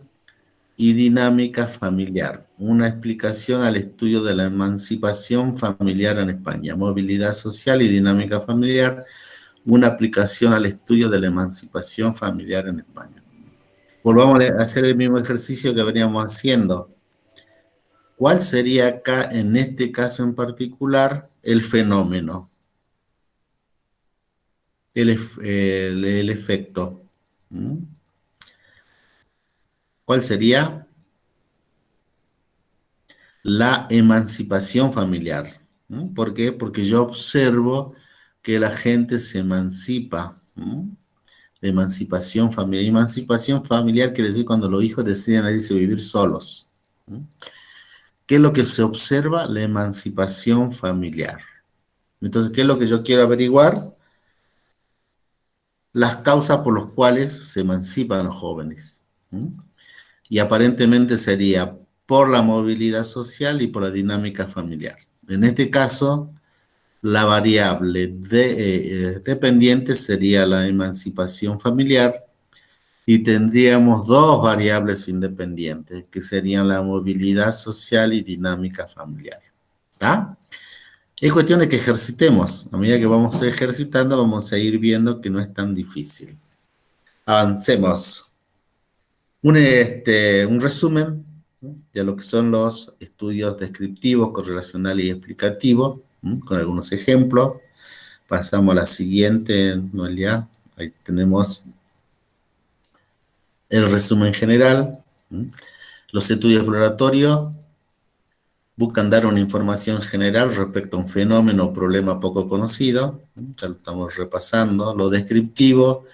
S1: y dinámica familiar, una explicación al estudio de la emancipación familiar en España, movilidad social y dinámica familiar, una aplicación al estudio de la emancipación familiar en España. Volvamos a hacer el mismo ejercicio que veníamos haciendo. ¿Cuál sería acá, en este caso en particular, el fenómeno? El efecto. ¿Mm? ¿Cuál sería? La emancipación familiar. ¿Mm? ¿Por qué? Porque yo observo que la gente se emancipa. ¿Mm? La emancipación familiar. Emancipación familiar quiere decir cuando los hijos deciden irse a vivir solos. ¿Mm? ¿Qué es lo que se observa? La emancipación familiar. Entonces, ¿qué es lo que yo quiero averiguar? Las causas por las cuales se emancipan los jóvenes. ¿Mm? Y aparentemente sería por la movilidad social y por la dinámica familiar. En este caso, la variable dependiente sería la emancipación familiar y tendríamos dos variables independientes, que serían la movilidad social y dinámica familiar. ¿Está? Es cuestión de que ejercitemos. A medida que vamos ejercitando, vamos a ir viendo que no es tan difícil. Avancemos. Un resumen, ¿no?, de lo que son los estudios descriptivos, correlacional y explicativo, ¿no?, con algunos ejemplos. Pasamos a la siguiente, Noelia. Ahí tenemos el resumen general. ¿No? Los estudios exploratorios buscan dar una información general respecto a un fenómeno o problema poco conocido. ¿No? Ya lo estamos repasando. Lo descriptivo,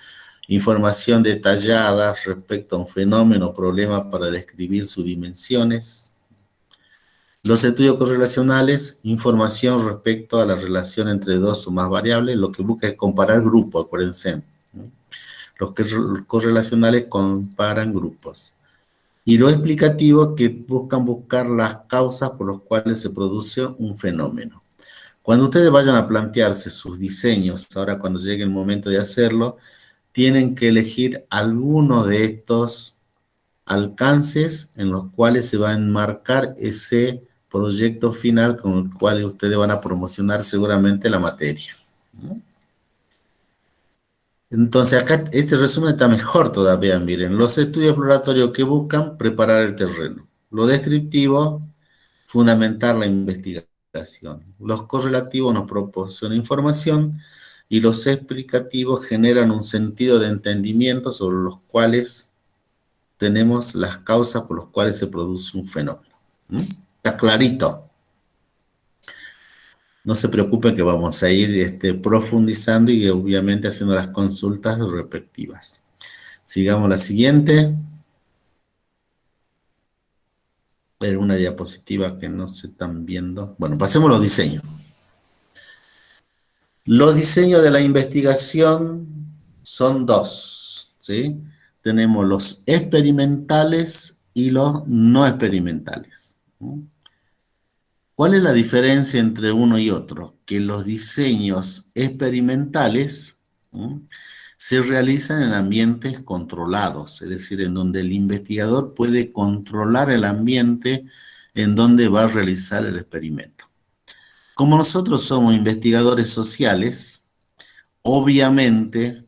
S1: información detallada respecto a un fenómeno o problema para describir sus dimensiones. Los estudios correlacionales, información respecto a la relación entre dos o más variables, lo que busca es comparar grupos, acuérdense. ¿No? Los correlacionales comparan grupos. Y los explicativos que buscan buscar las causas por las cuales se produce un fenómeno. Cuando ustedes vayan a plantearse sus diseños, ahora cuando llegue el momento de hacerlo, tienen que elegir alguno de estos alcances en los cuales se va a enmarcar ese proyecto final con el cual ustedes van a promocionar seguramente la materia. ¿No? Entonces acá este resumen está mejor todavía, miren, los estudios exploratorios que buscan preparar el terreno, lo descriptivo, fundamentar la investigación, los correlativos nos proporcionan información y los explicativos generan un sentido de entendimiento sobre los cuales tenemos las causas por las cuales se produce un fenómeno. ¿Mm? Está clarito. No se preocupen que vamos a ir profundizando y obviamente haciendo las consultas respectivas. Sigamos la siguiente. Era una diapositiva que no se están viendo. Bueno, pasemos a los diseños. Los diseños de la investigación son dos, ¿sí? Tenemos los experimentales y los no experimentales. ¿No? ¿Cuál es la diferencia entre uno y otro? Que los diseños experimentales, ¿no?, se realizan en ambientes controlados, es decir, en donde el investigador puede controlar el ambiente en donde va a realizar el experimento. Como nosotros somos investigadores sociales, obviamente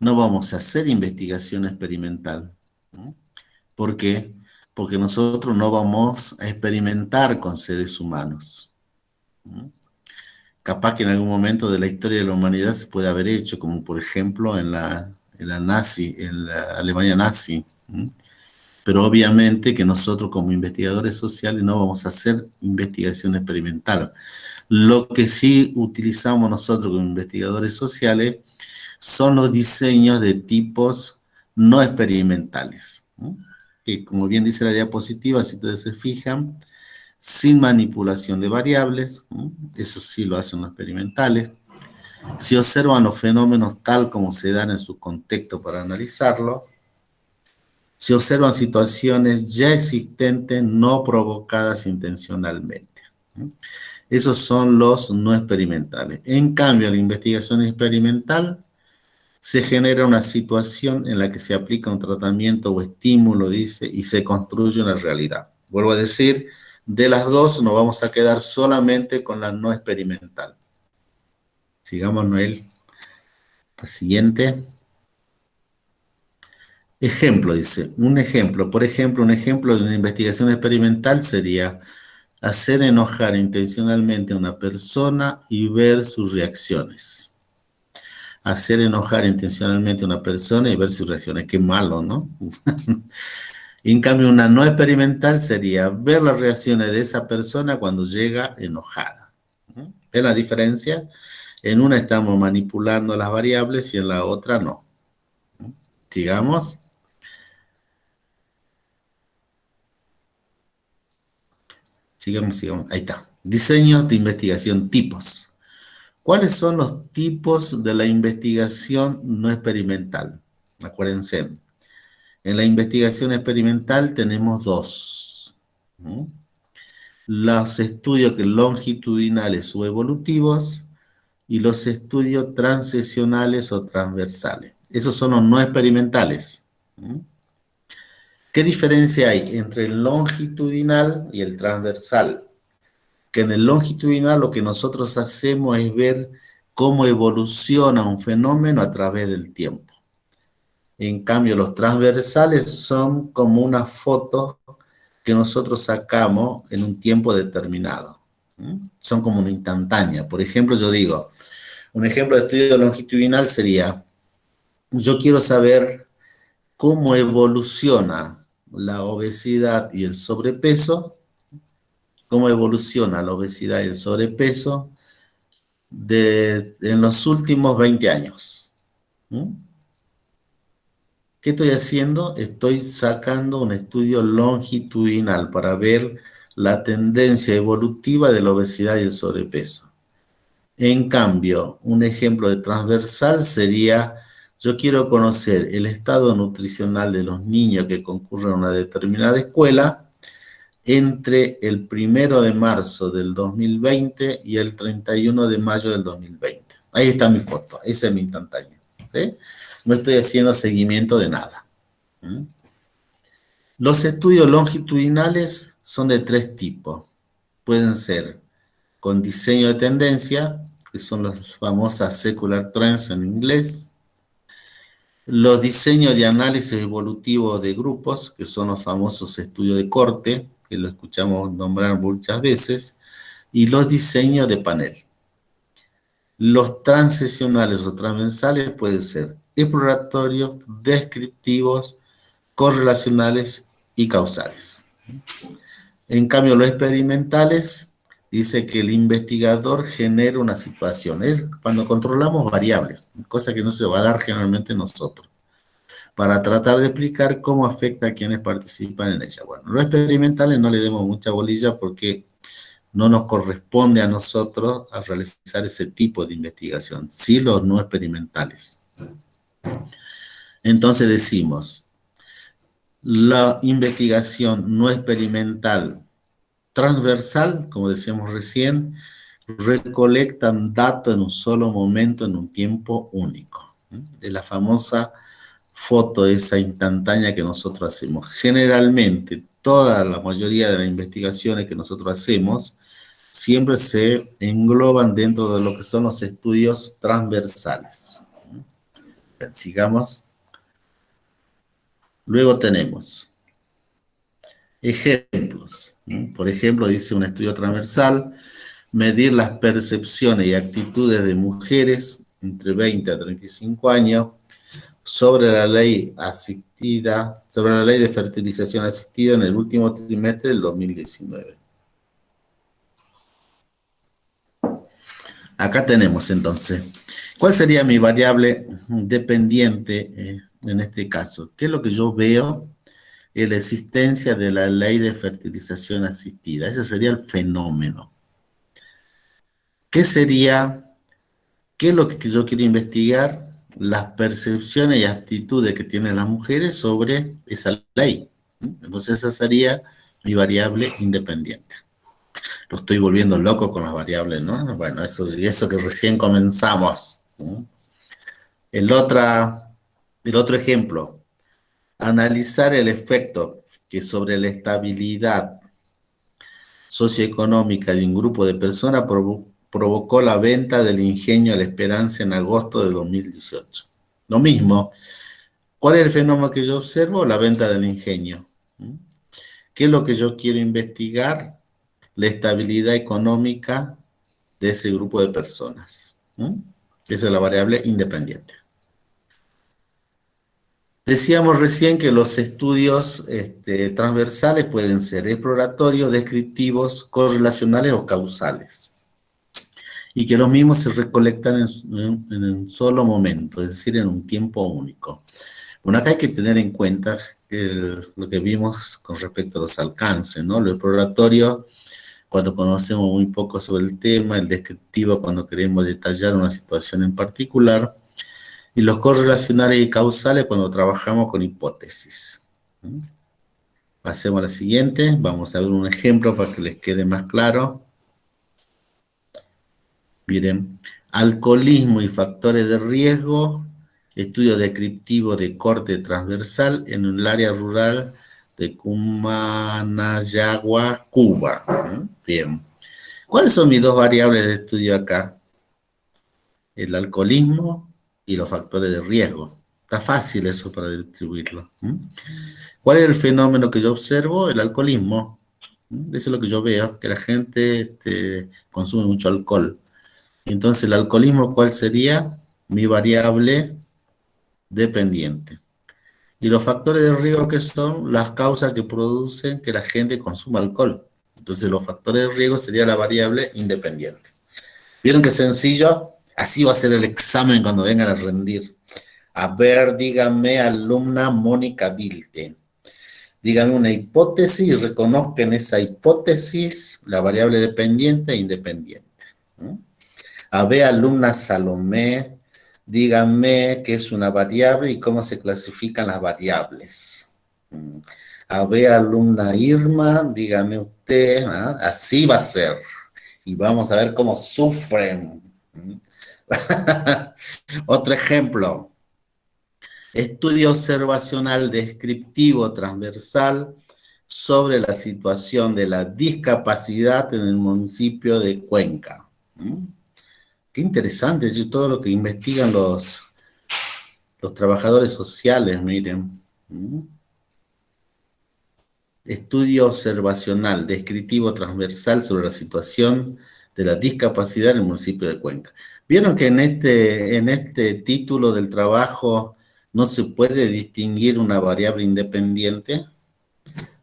S1: no vamos a hacer investigación experimental. ¿No? ¿Por qué? porque nosotros no vamos a experimentar con seres humanos. ¿Mm? Capaz que en algún momento de la historia de la humanidad se puede haber hecho, como por ejemplo en la Alemania nazi. ¿Mm? Pero obviamente que nosotros como investigadores sociales no vamos a hacer investigación experimental. Lo que sí utilizamos nosotros como investigadores sociales son los diseños de tipos no experimentales, ¿no? Que como bien dice la diapositiva, si ustedes se fijan, sin manipulación de variables, ¿no? Eso sí lo hacen los experimentales. Si observan los fenómenos tal como se dan en su contexto para analizarlo, se observan situaciones ya existentes no provocadas intencionalmente. ¿No? Esos son los no experimentales. En cambio, la investigación experimental se genera una situación en la que se aplica un tratamiento o estímulo, dice, y se construye una realidad. Vuelvo a decir, de las dos nos vamos a quedar solamente con la no experimental. Sigamos, Noel. La siguiente. Ejemplo, dice, un ejemplo. Por ejemplo, un ejemplo de una investigación experimental sería hacer enojar intencionalmente a una persona y ver sus reacciones. Hacer enojar intencionalmente a una persona y ver sus reacciones. Qué malo, ¿no? En cambio, una no experimental sería ver las reacciones de esa persona cuando llega enojada. ¿Ven la diferencia? En una estamos manipulando las variables y en la otra no. Sigamos. Sigamos. Ahí está. Diseños de investigación, tipos. ¿Cuáles son los tipos de la investigación no experimental? Acuérdense, en la investigación experimental tenemos dos. ¿No? Los estudios longitudinales o evolutivos y los estudios transicionales o transversales. Esos son los no experimentales. ¿Mm? ¿Qué diferencia hay entre el longitudinal y el transversal? Que en el longitudinal lo que nosotros hacemos es ver cómo evoluciona un fenómeno a través del tiempo. En cambio, los transversales son como una foto que nosotros sacamos en un tiempo determinado. ¿Mm? Son como una instantánea. Por ejemplo, yo digo, un ejemplo de estudio longitudinal sería, yo quiero saber cómo evoluciona la obesidad y el sobrepeso, cómo evoluciona la obesidad y el sobrepeso en los últimos 20 años. ¿Mm? ¿Qué estoy haciendo? Estoy sacando un estudio longitudinal para ver la tendencia evolutiva de la obesidad y el sobrepeso. En cambio, un ejemplo de transversal sería, yo quiero conocer el estado nutricional de los niños que concurren a una determinada escuela entre el 1 de marzo del 2020 y el 31 de mayo del 2020. Ahí está mi foto, esa es mi instantánea. ¿Sí? No estoy haciendo seguimiento de nada. ¿Mm? Los estudios longitudinales son de tres tipos. Pueden ser con diseño de tendencia, que son las famosas secular trends en inglés, los diseños de análisis evolutivo de grupos, que son los famosos estudios de corte, que lo escuchamos nombrar muchas veces, y los diseños de panel. Los transicionales o transversales pueden ser exploratorios, descriptivos, correlacionales y causales. En cambio, los experimentales dice que el investigador genera una situación. Es cuando controlamos variables, cosa que no se va a dar generalmente nosotros, para tratar de explicar cómo afecta a quienes participan en ella. Bueno, los experimentales no le demos mucha bolilla porque no nos corresponde a nosotros a realizar ese tipo de investigación, sí los no experimentales. Entonces decimos, la investigación no experimental transversal, como decíamos recién, recolectan datos en un solo momento, en un tiempo único. De la famosa foto esa instantánea que nosotros hacemos. Generalmente, toda la mayoría de las investigaciones que nosotros hacemos siempre se engloban dentro de lo que son los estudios transversales. Sigamos. Luego tenemos Ejemplos. Por ejemplo, dice un estudio transversal, medir las percepciones y actitudes de mujeres entre 20 a 35 años sobre la ley asistida, sobre la ley de fertilización asistida en el último trimestre del 2019. Acá tenemos entonces, ¿cuál sería mi variable dependiente en este caso? ¿Qué es lo que yo veo en la existencia de la ley de fertilización asistida? Ese sería el fenómeno. ¿Qué sería, qué es lo que yo quiero investigar? Las percepciones y actitudes que tienen las mujeres sobre esa ley. Entonces esa sería mi variable independiente. Lo estoy volviendo loco con las variables, ¿no? Bueno, eso que recién comenzamos. El otro ejemplo, analizar el efecto que sobre la estabilidad socioeconómica de un grupo de personas provocó la venta del ingenio a la esperanza en agosto de 2018. Lo mismo, ¿cuál es el fenómeno que yo observo? La venta del ingenio. ¿Qué es lo que yo quiero investigar? La estabilidad económica de ese grupo de personas. Esa es la variable independiente. Decíamos recién que los estudios transversales pueden ser exploratorios, descriptivos, correlacionales o causales. Y que los mismos se recolectan en un solo momento, es decir, en un tiempo único. Bueno, acá hay que tener en cuenta lo que vimos con respecto a los alcances, ¿no? Lo exploratorio, cuando conocemos muy poco sobre el tema, el descriptivo, cuando queremos detallar una situación en particular, y los correlacionales y causales cuando trabajamos con hipótesis. Pasemos a la siguiente, vamos a ver un ejemplo para que les quede más claro. Miren, alcoholismo y factores de riesgo, estudio descriptivo de corte transversal en el área rural de Cumanayagua, Cuba. Bien. ¿Cuáles son mis dos variables de estudio acá? El alcoholismo y los factores de riesgo. Está fácil eso para distribuirlo. ¿Cuál es el fenómeno que yo observo? El alcoholismo. Eso es lo que yo veo, que la gente consume mucho alcohol. Entonces, el alcoholismo, ¿cuál sería? Mi variable dependiente. Y los factores de riesgo, que son las causas que producen que la gente consuma alcohol. Entonces, los factores de riesgo sería la variable independiente. ¿Vieron qué sencillo? Así va a ser el examen cuando vengan a rendir. A ver, díganme, alumna Mónica Vilte. Díganme una hipótesis y reconozcan esa hipótesis, la variable dependiente e independiente. A ver, alumna Salomé, díganme qué es una variable y cómo se clasifican las variables. A ver, alumna Irma, dígame usted, así va a ser. Y vamos a ver cómo sufren. Otro ejemplo. Estudio observacional descriptivo transversal sobre la situación de la discapacidad en el municipio de Cuenca. Qué interesante, es todo lo que investigan los trabajadores sociales, miren. Estudio observacional descriptivo transversal sobre la situación de la discapacidad en el municipio de Cuenca. ¿Vieron que en este título del trabajo no se puede distinguir una variable independiente?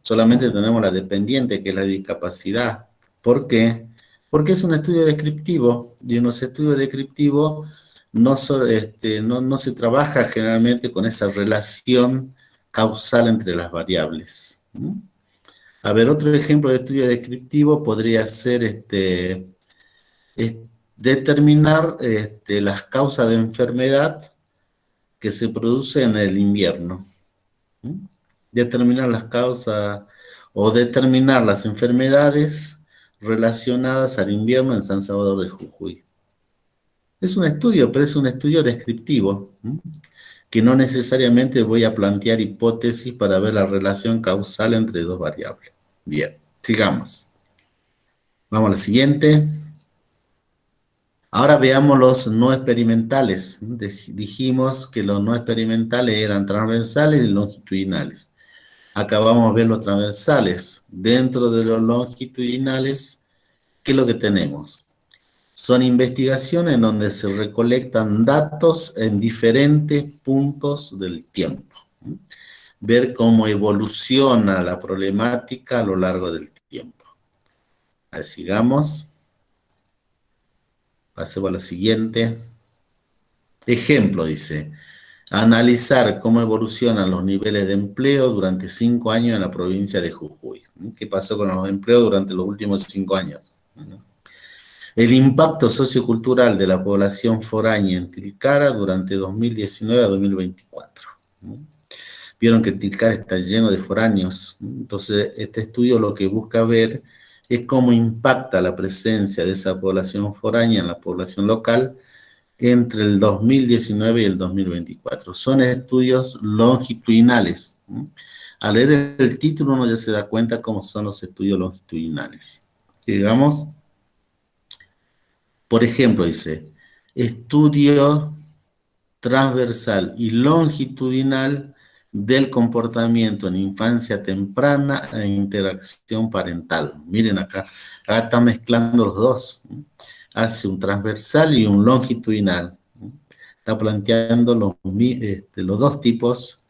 S1: Solamente tenemos la dependiente, que es la discapacidad. ¿Por qué? Porque es un estudio descriptivo, y en los estudios descriptivos no se trabaja generalmente con esa relación causal entre las variables. A ver, otro ejemplo de estudio descriptivo podría ser es determinar las causas de enfermedad que se producen en el invierno. Determinar las causas o determinar las enfermedades relacionadas al invierno en San Salvador de Jujuy. Es un estudio, pero es un estudio descriptivo, que no necesariamente voy a plantear hipótesis para ver la relación causal entre dos variables. Bien, sigamos. Vamos a la siguiente. Ahora veamos los no experimentales. Dijimos que los no experimentales eran transversales y longitudinales. Acá vamos a ver los transversales. Dentro de los longitudinales, ¿qué es lo que tenemos? Son investigaciones en donde se recolectan datos en diferentes puntos del tiempo. Ver cómo evoluciona la problemática a lo largo del tiempo. A ver, sigamos. Pasemos a la siguiente. Ejemplo, dice. Analizar cómo evolucionan los niveles de empleo durante 5 años en la provincia de Jujuy. ¿Qué pasó con los empleos durante los últimos 5 años? El impacto sociocultural de la población foránea en Tilcara durante 2019 a 2024. Vieron que Tilcara está lleno de foráneos. Entonces, este estudio lo que busca ver es cómo impacta la presencia de esa población foránea en la población local entre el 2019 y el 2024. Son estudios longitudinales. Al leer el título uno ya se da cuenta cómo son los estudios longitudinales. Digamos, por ejemplo, dice, estudio transversal y longitudinal del comportamiento en infancia temprana e interacción parental. Miren acá está mezclando los dos. Hace un transversal y un longitudinal. Está planteando los dos tipos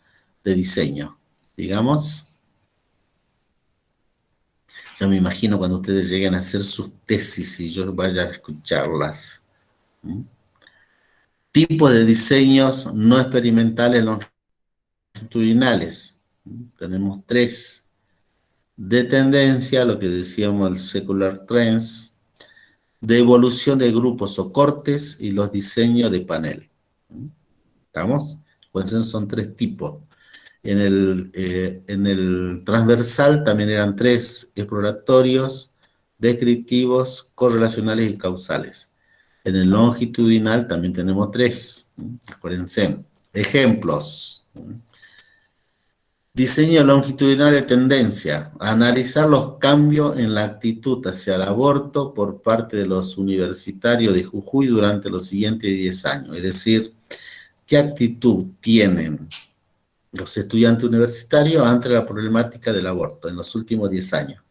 S1: de diseño. Digamos, ya me imagino cuando ustedes lleguen a hacer sus tesis y yo vaya a escucharlas. Tipos de diseños no experimentales longitudinales. Tenemos 3. De tendencia, lo que decíamos el secular trends, de evolución de grupos o cortes y los diseños de panel. ¿Estamos? Pues son 3 tipos. En el transversal también eran 3 exploratorios, descriptivos, correlacionales y causales. En el longitudinal también tenemos 3. Acuérdense. Ejemplos. Diseño longitudinal de tendencia. Analizar los cambios en la actitud hacia el aborto por parte de los universitarios de Jujuy durante los siguientes 10 años. Es decir, ¿qué actitud tienen los estudiantes universitarios ante la problemática del aborto en los últimos 10 años?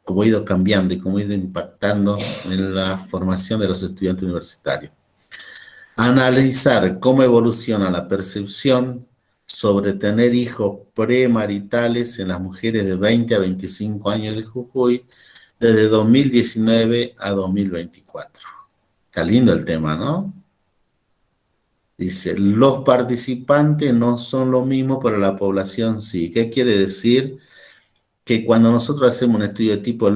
S1: Cómo ha ido cambiando y cómo ha ido impactando en la formación de los estudiantes universitarios. Analizar cómo evoluciona la percepción sobre tener hijos premaritales en las mujeres de 20 a 25 años de Jujuy desde 2019 a 2024. Está lindo el tema, ¿no? Dice, los participantes no son lo mismo, pero la población sí. ¿Qué quiere decir? Que cuando nosotros hacemos un estudio de tipo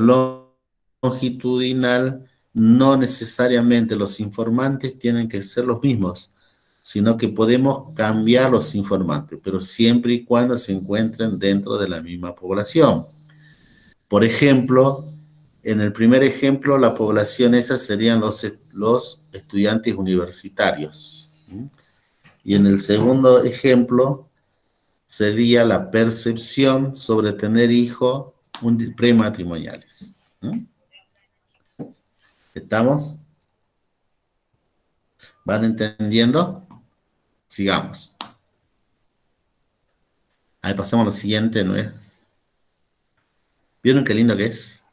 S1: longitudinal, no necesariamente los informantes tienen que ser los mismos, sino que podemos cambiar los informantes, pero siempre y cuando se encuentren dentro de la misma población. Por ejemplo, en el primer ejemplo, la población esa serían los estudiantes universitarios. Y en el segundo ejemplo, sería la percepción sobre tener hijos prematrimoniales. ¿Estamos? ¿Van entendiendo? Sigamos. Ahí pasamos a lo siguiente, ¿no es? ¿Vieron qué lindo que es?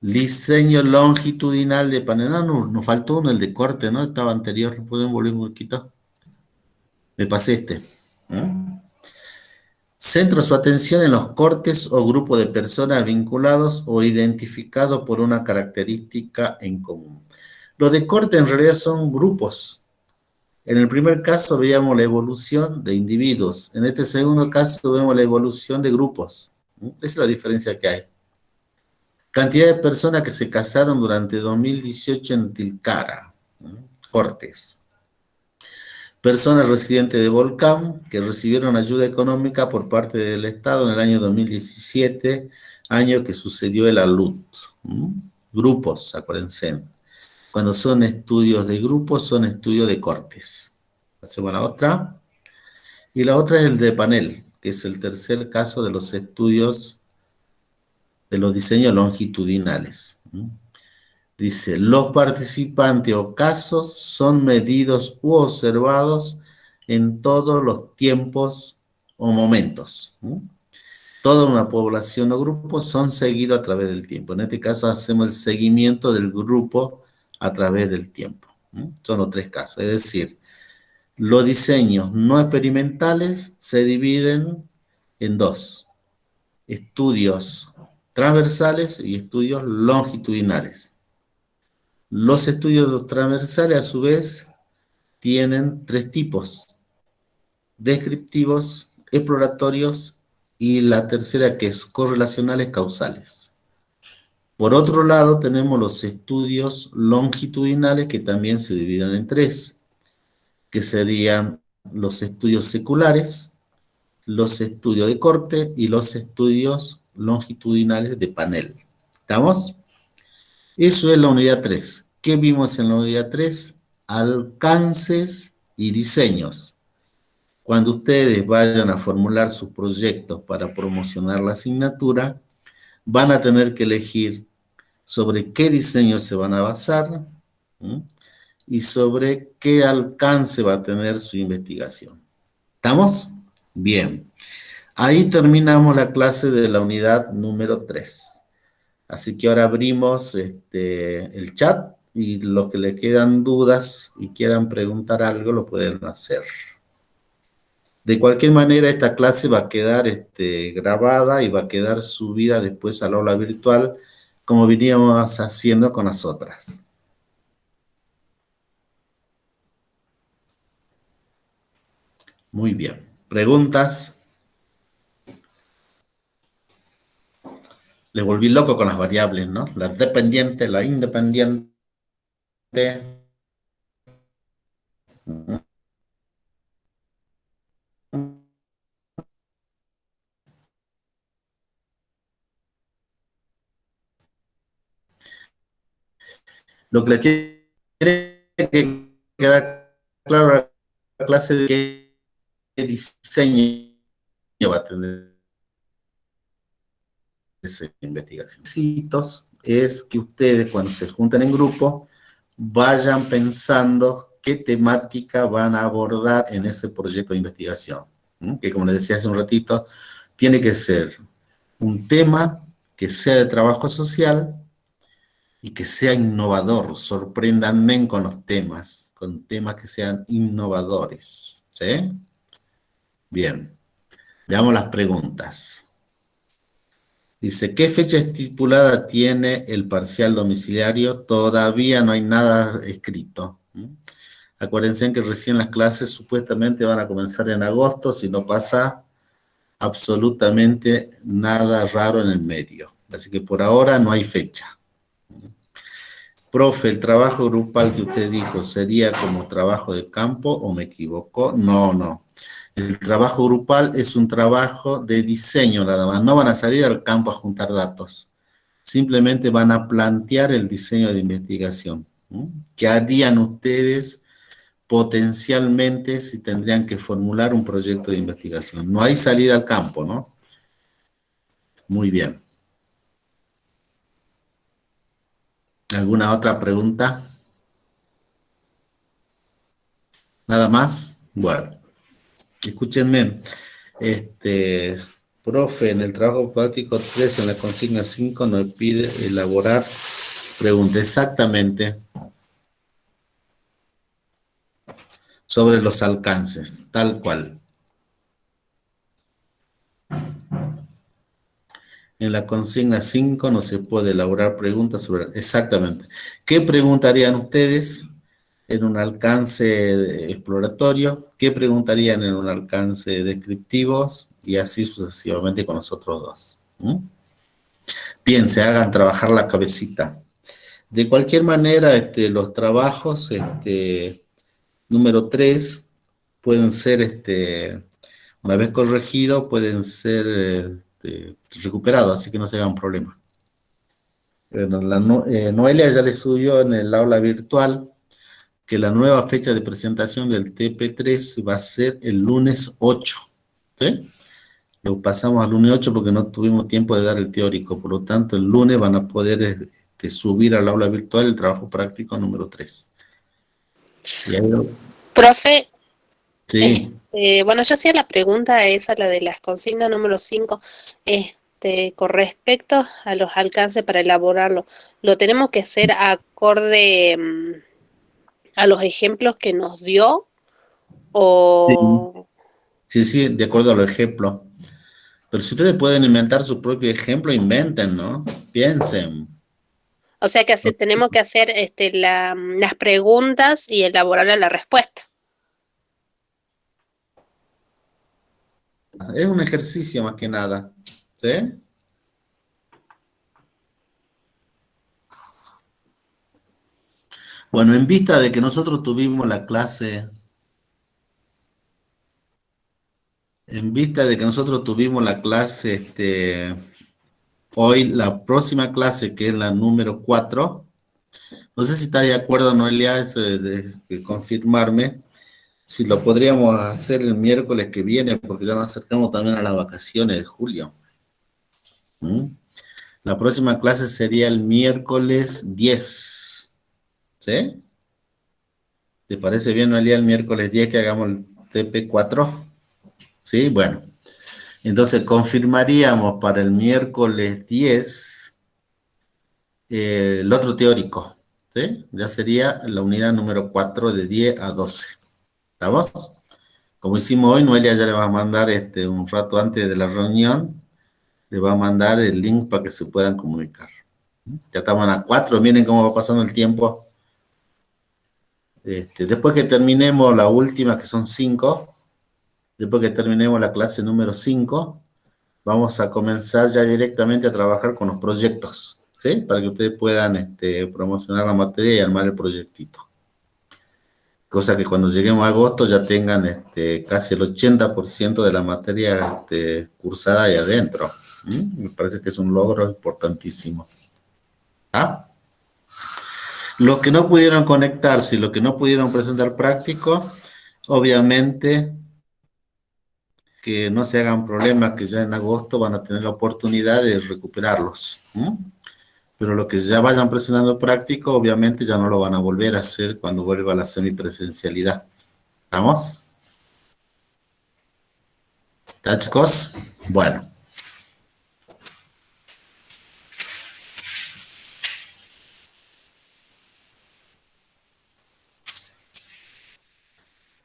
S1: Diseño longitudinal de panel. No, nos faltó uno, el de corte, ¿no? Estaba anterior. ¿Pueden volver un poquito? Me pasé este. Centra su atención en los cortes o grupos de personas vinculados o identificados por una característica en común. Los de corte en realidad son grupos. En el primer caso veíamos la evolución de individuos. En este segundo caso vemos la evolución de grupos. Esa es la diferencia que hay. Cantidad de personas que se casaron durante 2018 en Tilcara. Cortes. Personas residentes de Volcán que recibieron ayuda económica por parte del Estado en el año 2017, año que sucedió el alud. Grupos, acuérdense. Cuando son estudios de grupos, son estudios de cortes. Hacemos la otra. Y la otra es el de panel, que es el tercer caso de los estudios de los diseños longitudinales. Dice, los participantes o casos son medidos u observados en todos los tiempos o momentos. Toda una población o grupo son seguidos a través del tiempo. En este caso hacemos el seguimiento del grupo a través del tiempo. Son los tres casos. Es decir, los diseños no experimentales se dividen en dos: estudios transversales y estudios longitudinales. Los estudios transversales, a su vez, tienen tres tipos: descriptivos, exploratorios y la tercera, que es correlacionales causales. Por otro lado, tenemos los estudios longitudinales, que también se dividen en tres, que serían los estudios seculares, los estudios de corte y los estudios longitudinales de panel. ¿Estamos? Eso es la unidad 3. ¿Qué vimos en la unidad 3? Alcances y diseños. Cuando ustedes vayan a formular sus proyectos para promocionar la asignatura, van a tener que elegir sobre qué diseño se van a basar, ¿sí?, y sobre qué alcance va a tener su investigación. ¿Estamos? Bien. Ahí terminamos la clase de la unidad número 3. Así que ahora abrimos el chat y los que le quedan dudas y quieran preguntar algo lo pueden hacer. De cualquier manera, esta clase va a quedar grabada y va a quedar subida después al aula virtual, como veníamos haciendo con las otras. Muy bien. ¿Preguntas? Le volví loco con las variables, ¿no? La dependiente, la independiente. Lo que le tiene que quedar claro a la clase de qué diseño va a tener esa investigación. Es que ustedes, cuando se juntan en grupo, vayan pensando qué temática van a abordar en ese proyecto de investigación. Que, como les decía hace un ratito, tiene que ser un tema que sea de trabajo social y que sea innovador. Sorpréndanme con temas que sean innovadores. ¿Sí? Bien. Veamos las preguntas. Dice, ¿qué fecha estipulada tiene el parcial domiciliario? Todavía no hay nada escrito. Acuérdense que recién las clases supuestamente van a comenzar en agosto, si no pasa absolutamente nada raro en el medio. Así que por ahora no hay fecha. Profe, ¿el trabajo grupal que usted dijo sería como trabajo de campo o me equivoco? No, no. El trabajo grupal es un trabajo de diseño nada más. No van a salir al campo a juntar datos. Simplemente van a plantear el diseño de investigación. ¿Qué harían ustedes potencialmente si tendrían que formular un proyecto de investigación? No hay salida al campo, ¿no? Muy bien. ¿Alguna otra pregunta? ¿Nada más? Bueno, escúchenme. Profe, en el trabajo práctico 3, en la consigna 5, nos pide elaborar preguntas exactamente sobre los alcances, tal cual. En la consigna 5 no se puede elaborar preguntas sobre... Exactamente. ¿Qué preguntarían ustedes en un alcance exploratorio? ¿Qué preguntarían en un alcance descriptivo? Y así sucesivamente con los otros dos. Piense, hagan trabajar la cabecita. De cualquier manera, los trabajos, número 3, pueden ser, una vez corregidos, pueden ser recuperados, así que no se hagan problema. Bueno, Noelia ya le subió en el aula virtual que la nueva fecha de presentación del TP3 va a ser el lunes 8. ¿Sí? Lo pasamos al lunes 8 porque no tuvimos tiempo de dar el teórico, por lo tanto el lunes van a poder subir al aula virtual el trabajo práctico número 3.
S2: Profe,
S1: Sí.
S2: Bueno, yo hacía la pregunta esa, la de las consignas número 5, con respecto a los alcances para elaborarlo. ¿Lo tenemos que hacer acorde a los ejemplos que nos dio?
S1: Sí,
S2: O,
S1: sí, sí, de acuerdo a los ejemplos. Pero si ustedes pueden inventar su propio ejemplo, inventen, ¿no? Piensen.
S2: o sea que tenemos que hacer las preguntas y elaborar la respuesta.
S1: Es un ejercicio más que nada. ¿Sí? Bueno, en vista de que nosotros tuvimos la clase, en vista de que nosotros tuvimos la clase, hoy, la próxima clase, que es la número 4, no sé si está de acuerdo, Noelia, eso de confirmarme, si lo podríamos hacer el miércoles que viene, porque ya nos acercamos también a las vacaciones de julio. ¿Mm? La próxima clase sería el miércoles 10. ¿Sí? ¿Te parece bien, Noelia, el miércoles 10 que hagamos el TP4? Sí, bueno. Entonces confirmaríamos para el miércoles 10 el otro teórico, ¿sí? Ya sería la unidad número 4 de 10 a 12. ¿Estamos? Como hicimos hoy, Noelia ya le va a mandar un rato antes de la reunión, le va a mandar el link para que se puedan comunicar. Ya estamos a 4, miren cómo va pasando el tiempo. Después que terminemos la última, que son 5, después que terminemos la clase número 5, vamos a comenzar ya directamente a trabajar con los proyectos, ¿sí? Para que ustedes puedan promocionar la materia y armar el proyectito. Cosa que cuando lleguemos a agosto ya tengan casi el 80% de la materia cursada ahí adentro. Me parece que es un logro importantísimo. ¿Ah? Los que no pudieron conectarse y los que no pudieron presentar práctico, obviamente que no se hagan problemas, que ya en agosto van a tener la oportunidad de recuperarlos. Pero los que ya vayan presentando práctico, obviamente ya no lo van a volver a hacer cuando vuelva la semipresencialidad. ¿Estamos? ¿Está, chicos? Bueno,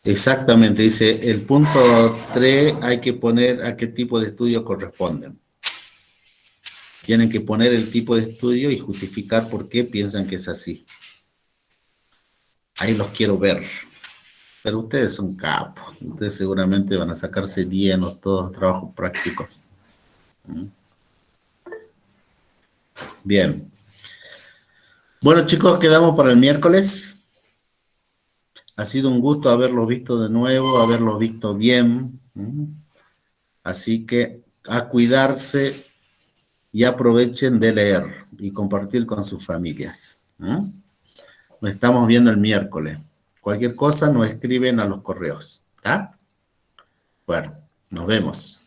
S1: exactamente. Dice, el punto 3 hay que poner a qué tipo de estudio corresponden. Tienen que poner el tipo de estudio y justificar por qué piensan que es así. Ahí los quiero ver. Pero ustedes son capos. Ustedes seguramente van a sacarse 10 en todos los trabajos prácticos. Bien. Bueno, chicos, quedamos para el miércoles. Ha sido un gusto haberlos visto de nuevo, haberlos visto bien. Así que a cuidarse y aprovechen de leer y compartir con sus familias. Nos estamos viendo el miércoles. Cualquier cosa nos escriben a los correos. ¿Ah? Bueno, nos vemos.